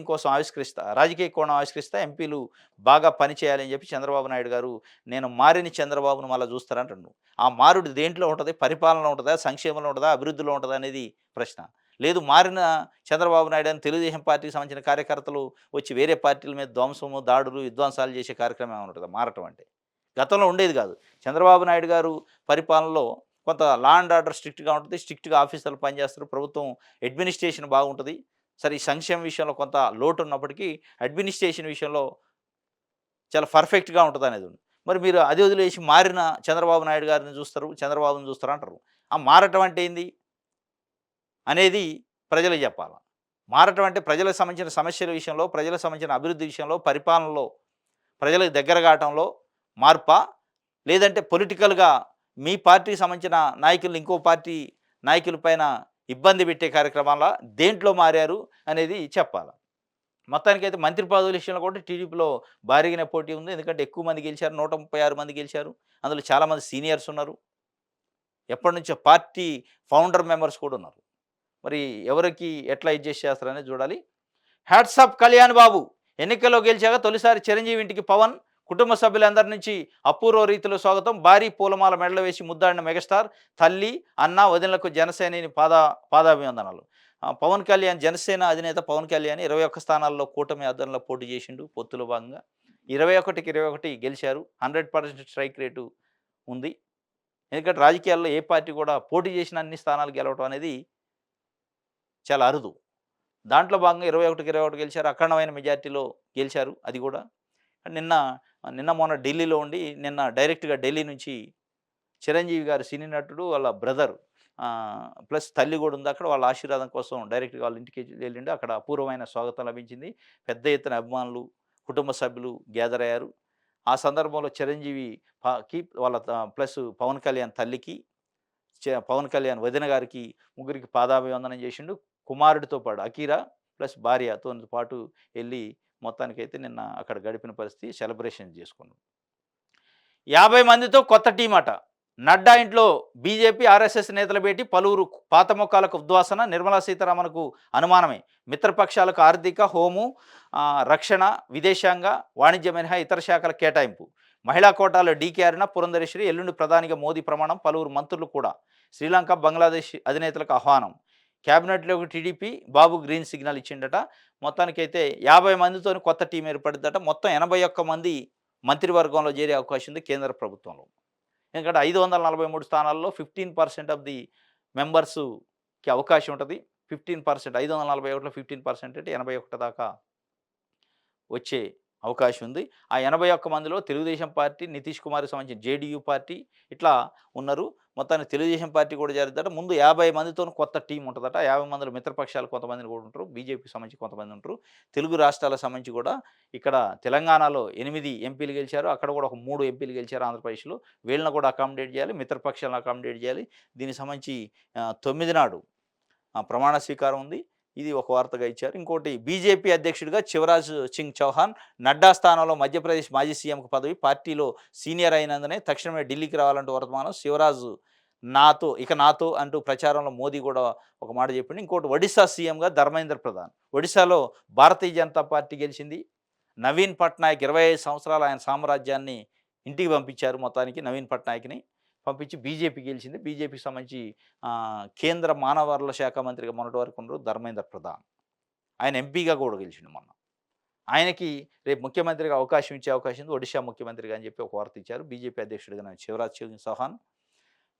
కోణం ఆవిష్కరిస్తా ఎంపీలు బాగా పనిచేయాలని చెప్పి చంద్రబాబు నాయుడు గారు నేను మారిని చంద్రబాబును మళ్ళా చూస్తారంటున్నాడు. ఆ మారుడు దేంట్లో ఉంటది? పరిపాలనలో ఉంటదా? సంక్షేమంలో ఉంటదా? అభివృద్ధిలో ఉంటదా? అనేది ప్రశ్న. లేదు మారిన చంద్రబాబు నాయుడు అని తెలుగుదేశం పార్టీకి సంబంధించిన కార్యకర్తలు వచ్చి వేరే పార్టీల మీద ధ్వంసము, దాడులు, విధ్వంసాలు చేసే కార్యక్రమం ఏమైనా ఉంటదా మారటం అంటే? గతంలో ఉండేది కాదు. చంద్రబాబు నాయుడు గారు పరిపాలనలో కొంత లా అండ్ ఆర్డర్ స్ట్రిక్ట్‌గా ఉంటది. స్ట్రిక్ట్‌గా ఆఫీసర్లు పనిచేస్తారు. ప్రభుత్వం అడ్మినిస్ట్రేషన్ బాగుంటది. సరే ఈ సంక్షేమ విషయంలో కొంత లోటు ఉన్నప్పటికీ అడ్మినిస్ట్రేషన్ విషయంలో చాలా పర్ఫెక్ట్‌గా ఉంటదనేది ఉంది. మరి మీరు అది వదిలేసి మారిన చంద్రబాబు నాయుడు గారిని చూస్తారు, చంద్రబాబుని చూస్తారు అంటారు. ఆ మారటం అంటే ఏంది? అనేది ప్రజలకు జెప్పాల. మారటం అంటే ప్రజలకు సంబంధించిన సమస్యల విషయంలో, ప్రజలకు సంబంధించిన అభివృద్ధి విషయంలో, పరిపాలనలో ప్రజలకు దగ్గర కావటంలో మార్పా? లేదంటే పొలిటికల్‌గా మీ పార్టీకి సంబంధించిన నాయకుల్ని ఇంకో పార్టీ నాయకుల పైన ఇబ్బంది పెట్టే కార్యక్రమాలా? దేంట్లో మారారు అనేది చెప్పాల. మొత్తానికైతే మంత్రి పదవుల విషయంలో కూడా టీడీపీలో భారీగానే పోటీ ఉంది. ఎందుకంటే ఎక్కువ మంది గెలిచారు. 136 మంది గెలిచారు. అందులో చాలామంది సీనియర్స్ ఉన్నారు. ఎప్పటినుంచో పార్టీ ఫౌండర్ మెంబర్స్ కూడా ఉన్నారు. మరి ఎవరికి ఎట్లా అడ్జస్ట్ చేస్తారనేది చూడాలి. Hats off Kalyan Babu. ఎన్నికల్లో గెలిచాక తొలిసారి చిరంజీవి ఇంటికి పవన్. కుటుంబ సభ్యులందరి నుంచి అపూర్వ రీతిలో స్వాగతం. భారీ పూలమాల మెడలో వేసి ముద్దాడిన మెగాస్టార్. తల్లి, అన్న, వదినలకు జనసేనని పాదాభివందనాలు. పవన్ కళ్యాణ్ జనసేన అధినేత పవన్ కళ్యాణ్ 21 స్థానాల్లో కూటమి ఆధ్వర్యంలో పోటీ చేసిండు పొత్తులో భాగంగా. 21కి 21 గెలిచారు. 100% స్ట్రైక్ రేటు ఉంది. ఎందుకంటే రాజకీయాల్లో ఏ పార్టీ కూడా పోటీ చేసిన అన్ని స్థానాలు గెలవడం అనేది చాలా అరుదు. దాంట్లో భాగంగా 21కి 21 గెలిచారు. అఖండమైన మెజారిటీలో గెలిచారు అది కూడా. నిన్న నిన్న మొన్న ఢిల్లీలో ఉండి నిన్న డైరెక్ట్‌గా ఢిల్లీ నుంచి చిరంజీవి గారు సినీ నటుడు వాళ్ళ బ్రదర్ ప్లస్ తల్లి కూడా ఉంది అక్కడ. వాళ్ళ ఆశీర్వాదం కోసం డైరెక్ట్‌గా వాళ్ళ ఇంటికి వెళ్ళిండు. అక్కడ అపూర్వమైన స్వాగతం లభించింది. పెద్ద ఎత్తున అభిమానులు, కుటుంబ సభ్యులు గ్యాదర్ అయ్యారు. ఆ సందర్భంలో చిరంజీవి వాళ్ళ ప్లస్ పవన్ కళ్యాణ్ తల్లికి, పవన్ కళ్యాణ్ వదిన గారికి ముగ్గురికి పాదాభివందనం చేసిండు. కుమారుడితో పాటు అకీరా ప్లస్ భార్యతో పాటు వెళ్ళి మొత్తానికైతే నిన్న అక్కడ గడిపిన పరిస్థితి సెలబ్రేషన్ చేసుకున్నాం. 50 మందితో కొత్త టీం అట. నడ్డా ఇంట్లో బీజేపీ, ఆర్ఎస్ఎస్ నేతల భేటీ. పలువురు పాత మొక్కాలకు ఉద్వాసన. నిర్మలా సీతారామన్కు అనుమానమే. మిత్రపక్షాలకు ఆర్థిక, హోము, రక్షణ, విదేశాంగ, వాణిజ్య మినహా ఇతర శాఖల కేటాయింపు. మహిళా కోటాలో డీకే అరుణ, పురంధరేశ్వరి. ఎల్లుండి ప్రధానిగా మోదీ ప్రమాణం. పలువురు మంత్రులు కూడా. శ్రీలంక, బంగ్లాదేశ్ అధినేతలకు ఆహ్వానం. క్యాబినెట్లోకి టీడీపీ బాబు గ్రీన్ సిగ్నల్ ఇచ్చిండట. మొత్తానికైతే 50 మందితో కొత్త టీం ఏర్పడిద్దట. మొత్తం 81 మంది మంత్రివర్గంలో చేరే అవకాశం ఉంది కేంద్ర ప్రభుత్వంలో. ఎందుకంటే 543 స్థానాల్లో 15% ఆఫ్ ది మెంబర్స్‌కి అవకాశం ఉంటది. 15% 541లో 15% అంటే 81 దాకా వచ్చే అవకాశం ఉంది. ఆ 81 మందిలో తెలుగుదేశం పార్టీ, నితీష్ కుమార్‌కి సంబంధించిన జేడీయూ పార్టీ ఇట్లా ఉన్నారు. మొత్తానికి తెలుగుదేశం పార్టీ కూడా చేరుద్దట. ముందు 50 మందితోని కొత్త టీమ్ ఉంటదట. 50 మందిలో మిత్రపక్షాలు కొంతమందిని కూడా ఉంటారు. బీజేపీకి సంబంధించి కొంతమంది ఉంటారు. తెలుగు రాష్ట్రాలకు సంబంధించి కూడా ఇక్కడ తెలంగాణలో 8 ఎంపీలు గెలిచారు. అక్కడ కూడా ఒక 3 ఎంపీలు గెలిచారు ఆంధ్రప్రదేశ్‌లో. వీళ్ళని కూడా అకామిడేట్ చేయాలి. మిత్రపక్షాలను అకామిడేట్ చేయాలి. దీనికి సంబంధించి 9 నాడు ప్రమాణ స్వీకారం ఉంది. ఇది ఒక వార్తగా ఇచ్చారు. ఇంకోటి బీజేపీ అధ్యక్షుడిగా శివరాజ్ సింగ్ చౌహాన్, నడ్డా స్థానంలో మధ్యప్రదేశ్ మాజీ సీఎంకు పదవి. పార్టీలో సీనియర్ అయినందునే తక్షణమే ఢిల్లీకి రావాలంటూ వర్తమానం. శివరాజ్ నాతో అంటూ ప్రచారంలో మోదీ కూడా ఒక మాట చెప్పిండు. ఇంకోటి ఒడిశా సీఎంగా ధర్మేంద్ర ప్రధాన్. ఒడిశాలో భారతీయ జనతా పార్టీ గెలిచింది. నవీన్ పట్నాయక్ 25 సంవత్సరాలు ఆయన సామ్రాజ్యాన్ని ఇంటికి పంపించారు. మొత్తానికి నవీన్ పట్నాయక్‌ని పంపించి బీజేపీ గెలిచింది. బీజేపీకి సంబంధించి కేంద్ర మానవ వనరుల శాఖ మంత్రిగా మొన్నటి వరకు ఉన్నారు ధర్మేంద్ర ప్రధాన్. ఆయన ఎంపీగా కూడా గెలిచిండు మొన్న. ఆయనకి రేపు ముఖ్యమంత్రిగా అవకాశం ఇచ్చే అవకాశం ఉంది. ఒడిషా ముఖ్యమంత్రిగా అని చెప్పి ఒక వార్త ఇచ్చారు. బీజేపీ అధ్యక్షుడిగా శివరాజ్ సింగ్ చౌహాన్.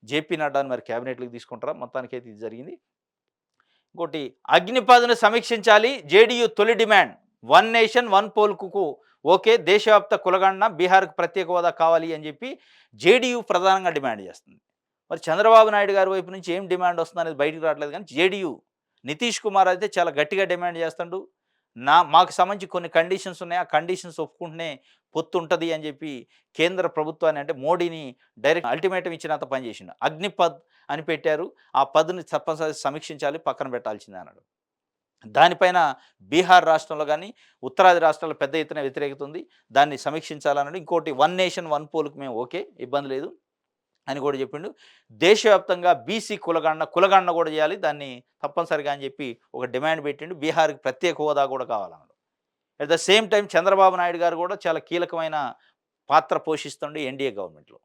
జేపీ నడ్డాని మరి క్యాబినెట్‌లోకి తీసుకుంటారా? మొత్తానికైతే ఇది జరిగింది. ఇంకోటి అగ్నిపథ్‌ను సమీక్షించాలి. జేడీయూ తొలి డిమాండ్. వన్ నేషన్ వన్ పోల్‌కు ఓకే. దేశవ్యాప్త కులగణన, బీహార్‌కు ప్రత్యేక హోదా కావాలి అని చెప్పి జేడీయూ ప్రధానంగా డిమాండ్ చేస్తుంది. మరి చంద్రబాబు నాయుడు గారి వైపు నుంచి ఏం డిమాండ్ వస్తుందనేది బయటికి రావట్లేదు. కానీ జేడీయూ నితీష్ కుమార్ అయితే చాలా గట్టిగా డిమాండ్ చేస్తుండు. మాకు సంబంధించి కొన్ని కండిషన్స్ ఉన్నాయి. ఆ కండిషన్స్ ఒప్పుకుంటేనే పొత్తు ఉంటది అని చెప్పి కేంద్ర ప్రభుత్వాన్ని, అంటే మోడీని డైరెక్ట్ అల్టిమేటం ఇచ్చినంత పనిచేసిండు. అగ్నిపథ్ అని పెట్టారు. ఆ పద్‌ని తప్పనిసరి సమీక్షించాలి, పక్కన పెట్టాల్సిందే అన్నాడు. దానిపైన బీహార్ రాష్ట్రంలో కానీ, ఉత్తరాది రాష్ట్రాల్లో పెద్ద ఎత్తున వ్యతిరేకత ఉంది. దాన్ని సమీక్షించాలన్నాడు. ఇంకోటి వన్ నేషన్ వన్ పోల్‌కి మేము ఓకే, ఇబ్బంది లేదు అని కూడా చెప్పిండు. దేశవ్యాప్తంగా బీసీ కులగణన కూడా చేయాలి. దాన్ని తప్పనిసరిగా అని చెప్పి ఒక డిమాండ్ పెట్టిండు. బీహార్‌కి ప్రత్యేక హోదా కూడా కావాలన్నాడు. At the same time Chandrababu Naidu గారు కూడా చాలా కీలకమైన పాత్ర పోషిస్తుండు ఎన్డీఏ గవర్నమెంట్‌లో.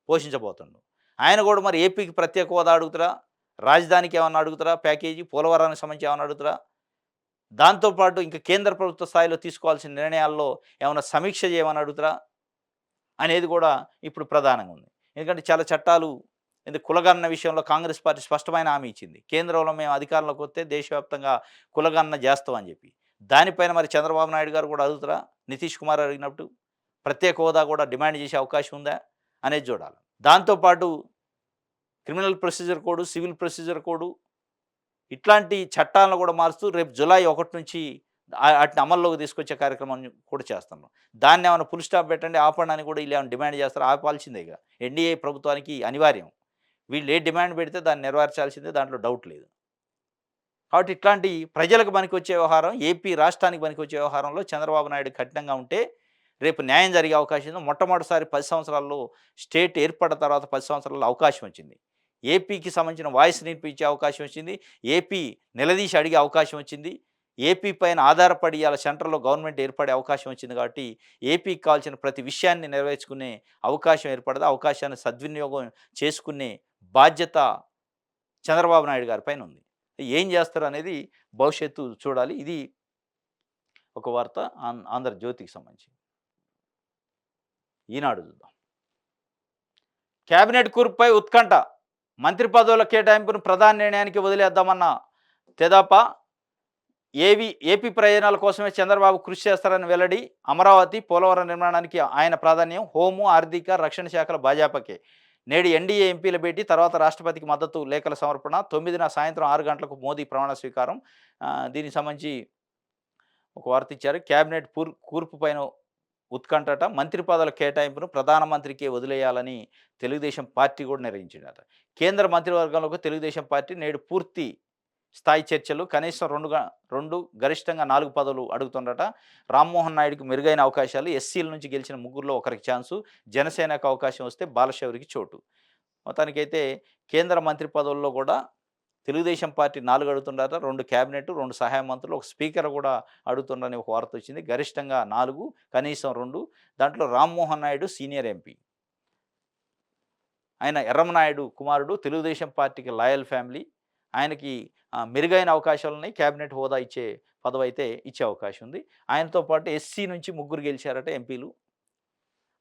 పోషించబోతుండు. ఆయన కూడా మరి ఏపీకి ప్రత్యేక హోదా అడుగుతారా? రాజధానికి ఏమన్నా అడుగుతారా? ప్యాకేజీ పోలవరానికి సంబంధించి ఏమన్నా అడుగుతారా? దాంతోపాటు ఇంకా కేంద్ర ప్రభుత్వ స్థాయిలో తీసుకోవాల్సిన నిర్ణయాల్లో ఏమన్నా సమీక్ష చేయమని అడుగుతారా? అనేది కూడా ఇప్పుడు ప్రధానంగా ఉంది. ఎందుకంటే చాలా చట్టాలు కులగణన విషయంలో కాంగ్రెస్ పార్టీ స్పష్టమైన హామీ ఇచ్చింది. కేంద్రంలో మేము అధికారంలోకి వస్తే దేశవ్యాప్తంగా కులగణన చేస్తామని చెప్పి. దానిపైన మరి చంద్రబాబు నాయుడు గారు కూడా అడుగుతారా? నితీష్ కుమార్ అడిగినప్పుడు ప్రత్యేక హోదా కూడా డిమాండ్ చేసే అవకాశం ఉందా అనేది చూడాలి. దాంతోపాటు criminal procedure code, civil procedure code ఇట్లాంటి చట్టాలను కూడా మారుస్తూ రేపు జులై 1 నుంచి వాటిని అమల్లోకి తీసుకొచ్చే కార్యక్రమం కూడా చేస్తున్నాం. దాన్ని ఏమైనా ఫుల్ స్టాప్ పెట్టండి, ఆపండి అని కూడా వీళ్ళు ఏమైనా డిమాండ్ చేస్తారో ఆపాల్సిందే. ఇక ఎన్డీఏ ప్రభుత్వానికి అనివార్యం. వీళ్ళు ఏ డిమాండ్ పెడితే దాన్ని నెరవేర్చాల్సిందే, దాంట్లో డౌట్ లేదు. కాబట్టి ఇట్లాంటి ప్రజలకు పనికొచ్చే వ్యవహారం, ఏపీ రాష్ట్రానికి పనికొచ్చే వ్యవహారంలో చంద్రబాబు నాయుడు కఠినంగా ఉంటే రేపు న్యాయం జరిగే అవకాశం ఉంది. మొట్టమొదటిసారి 10 సంవత్సరాల్లో స్టేట్ ఏర్పడిన తర్వాత 10 సంవత్సరాల్లో అవకాశం వచ్చింది. ఏపీకి సంబంధించిన వాయిస్ వినిపించే అవకాశం వచ్చింది. ఏపీ నిలదీసి అడిగే అవకాశం వచ్చింది. ఏపీ పైన ఆధారపడి ఇవాళ సెంట్రల్‌లో గవర్నమెంట్ ఏర్పడే అవకాశం వచ్చింది. కాబట్టి ఏపీకి కావాల్సిన ప్రతి విషయాన్ని నెరవేర్చుకునే అవకాశం ఏర్పడదు. అవకాశాన్ని సద్వినియోగం చేసుకునే బాధ్యత చంద్రబాబు నాయుడు గారి పైన ఉంది. ఏం చేస్తారు అనేది భవిష్యత్తు చూడాలి. ఇది ఒక వార్త ఆంధ్రజ్యోతికి సంబంధించి. ఈనాడు చూద్దాం. కేబినెట్ కూర్పుపై ఉత్కంఠ. మంత్రి పదవుల కేటాయింపును ప్రధాన నిర్ణయానికి వదిలేద్దామన్న తెదాప. ఏపీ ప్రయోజనాల కోసమే చంద్రబాబు కృషి చేస్తారని వెల్లడి. అమరావతి, పోలవరం నిర్మాణానికి ఆయన ప్రాధాన్యం. హోము, ఆర్థిక, రక్షణ శాఖల భాజపాకే. నేడు ఎన్డీఏ ఎంపీల భేటీ, తర్వాత రాష్ట్రపతికి మద్దతు లేఖల సమర్పణ. 9న సాయంత్రం 6 గంటలకు మోదీ ప్రమాణ స్వీకారం. దీనికి సంబంధించి ఒక వార్త ఇచ్చారు. కేబినెట్ కూర్పు పైన ఉత్కంఠట. మంత్రి పదవుల కేటాయింపును ప్రధానమంత్రికే వదిలేయాలని తెలుగుదేశం పార్టీ కూడా నిర్ణయించిందట. కేంద్ర మంత్రివర్గంలోకి తెలుగుదేశం పార్టీ నేడు పూర్తి స్థాయి చర్చలు. కనీసం 2 గరిష్టంగా 4 పదవులు అడుగుతుండట. రామ్మోహన్ నాయుడుకి మెరుగైన అవకాశాలు. ఎస్సీల నుంచి గెలిచిన ముగ్గురులో ఒకరికి ఛాన్సు. జనసేనకు అవకాశం వస్తే బాలశౌరికి చోటు. మొత్తానికైతే కేంద్ర మంత్రి పదవుల్లో కూడా తెలుగుదేశం పార్టీ 4 అడుగుతుండట. 2 క్యాబినెట్, 2 సహాయ మంత్రులు, ఒక స్పీకర్ కూడా అడుగుతుండని ఒక వార్త వచ్చింది. గరిష్టంగా 4, కనీసం 2. దాంట్లో రామ్మోహన్ నాయుడు సీనియర్ ఎంపీ. ఆయన ఎర్రమనాయుడు కుమారుడు. తెలుగుదేశం పార్టీకి లాయల్ ఫ్యామిలీ. ఆయనకి మెరుగైన అవకాశాలు ఉన్నాయి. క్యాబినెట్ హోదా ఇచ్చే పదవి అయితే ఇచ్చే అవకాశం ఉంది. ఆయనతో పాటు ఎస్సీ నుంచి 3 గెలిచారట ఎంపీలు.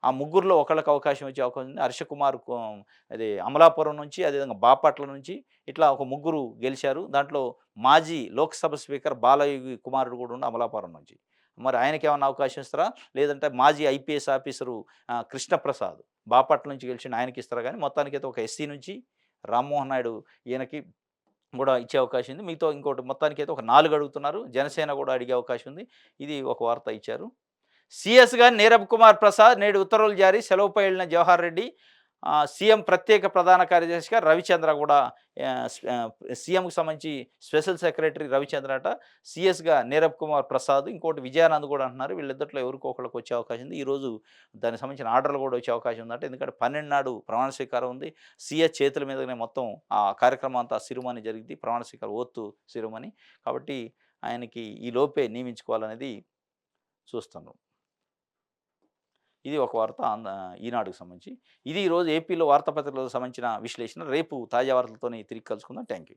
ఆ ముగ్గురులో ఒకళ్ళకి అవకాశం వచ్చే అవకాశం ఉంది. హర్షకుమార్ అది అమలాపురం నుంచి, అదేవిధంగా బాపట్ల నుంచి ఇట్లా ఒక ముగ్గురు గెలిచారు. దాంట్లో మాజీ లోక్‌సభ స్పీకర్ బాలయోగి కుమారుడు కూడా ఉండు అమలాపురం నుంచి. మరి ఆయనకేమన్నా అవకాశం ఇస్తారా? లేదంటే మాజీ ఐపీఎస్ ఆఫీసరు కృష్ణప్రసాద్ బాపట్ల నుంచి గెలిచిండు ఆయనకిస్తారా గానీ మొత్తానికైతే ఒక ఎస్సీ నుంచి రామ్మోహన్ నాయుడు ఈయనకి గూడా ఇచ్చే అవకాశం ఉంది. మిగతా ఇంకోటి మొత్తానికైతే ఒక 4 అడుగుతున్నారు. జనసేన గూడా అడిగే అవకాశం ఉంది. ఇది ఒక వార్త ఇచ్చారు. సీఎస్‌గా నీరబ్ కుమార్ ప్రసాద్ నేడు ఉత్తర్వులు జారీ సెలవుపై ఎళ్లిన జవహర్ రెడ్డి. సీఎం ప్రత్యేక ప్రధాన కార్యదర్శిగా రవిచంద్ర గూడా సీఎంకి సంబంధించి స్పెషల్ సెక్రటరీ రవిచంద్ర అట. సీఎస్‌గా నీరబ్ కుమార్ ప్రసాద్, ఇంకోటి విజయానంద్ గూడా అంటున్నారు. వీళ్ళిద్దరిలో ఎవరికో ఒకళ్ళకి వచ్చే అవకాశం ఉంది. ఈరోజు దానికి సంబంధించిన ఆర్డర్‌లు గూడా వచ్చే అవకాశం ఉందట. ఎందుకంటే 12 నాడు ప్రమాణ స్వీకారం ఉంది. సీఎస్ చేతుల మీదనే మొత్తం ఆ కార్యక్రమం అంతా శిరోమణి జరిగిద్ది. ప్రమాణ స్వీకారం ఓత్ శిరోమణి. కాబట్టి ఆయనకి ఈ లోపే నియమించుకోవాలనేది చూస్తున్నాం. ఇది ఒక వార్త ఈనాడుకు సంబంధించి. ఇది ఈరోజు ఏపీలో వార్తాపత్రికలకు సంబంధించిన విశ్లేషణ. రేపు తాజా వార్తలతోని తిరిగి కలుసుకుందాం. Thank you.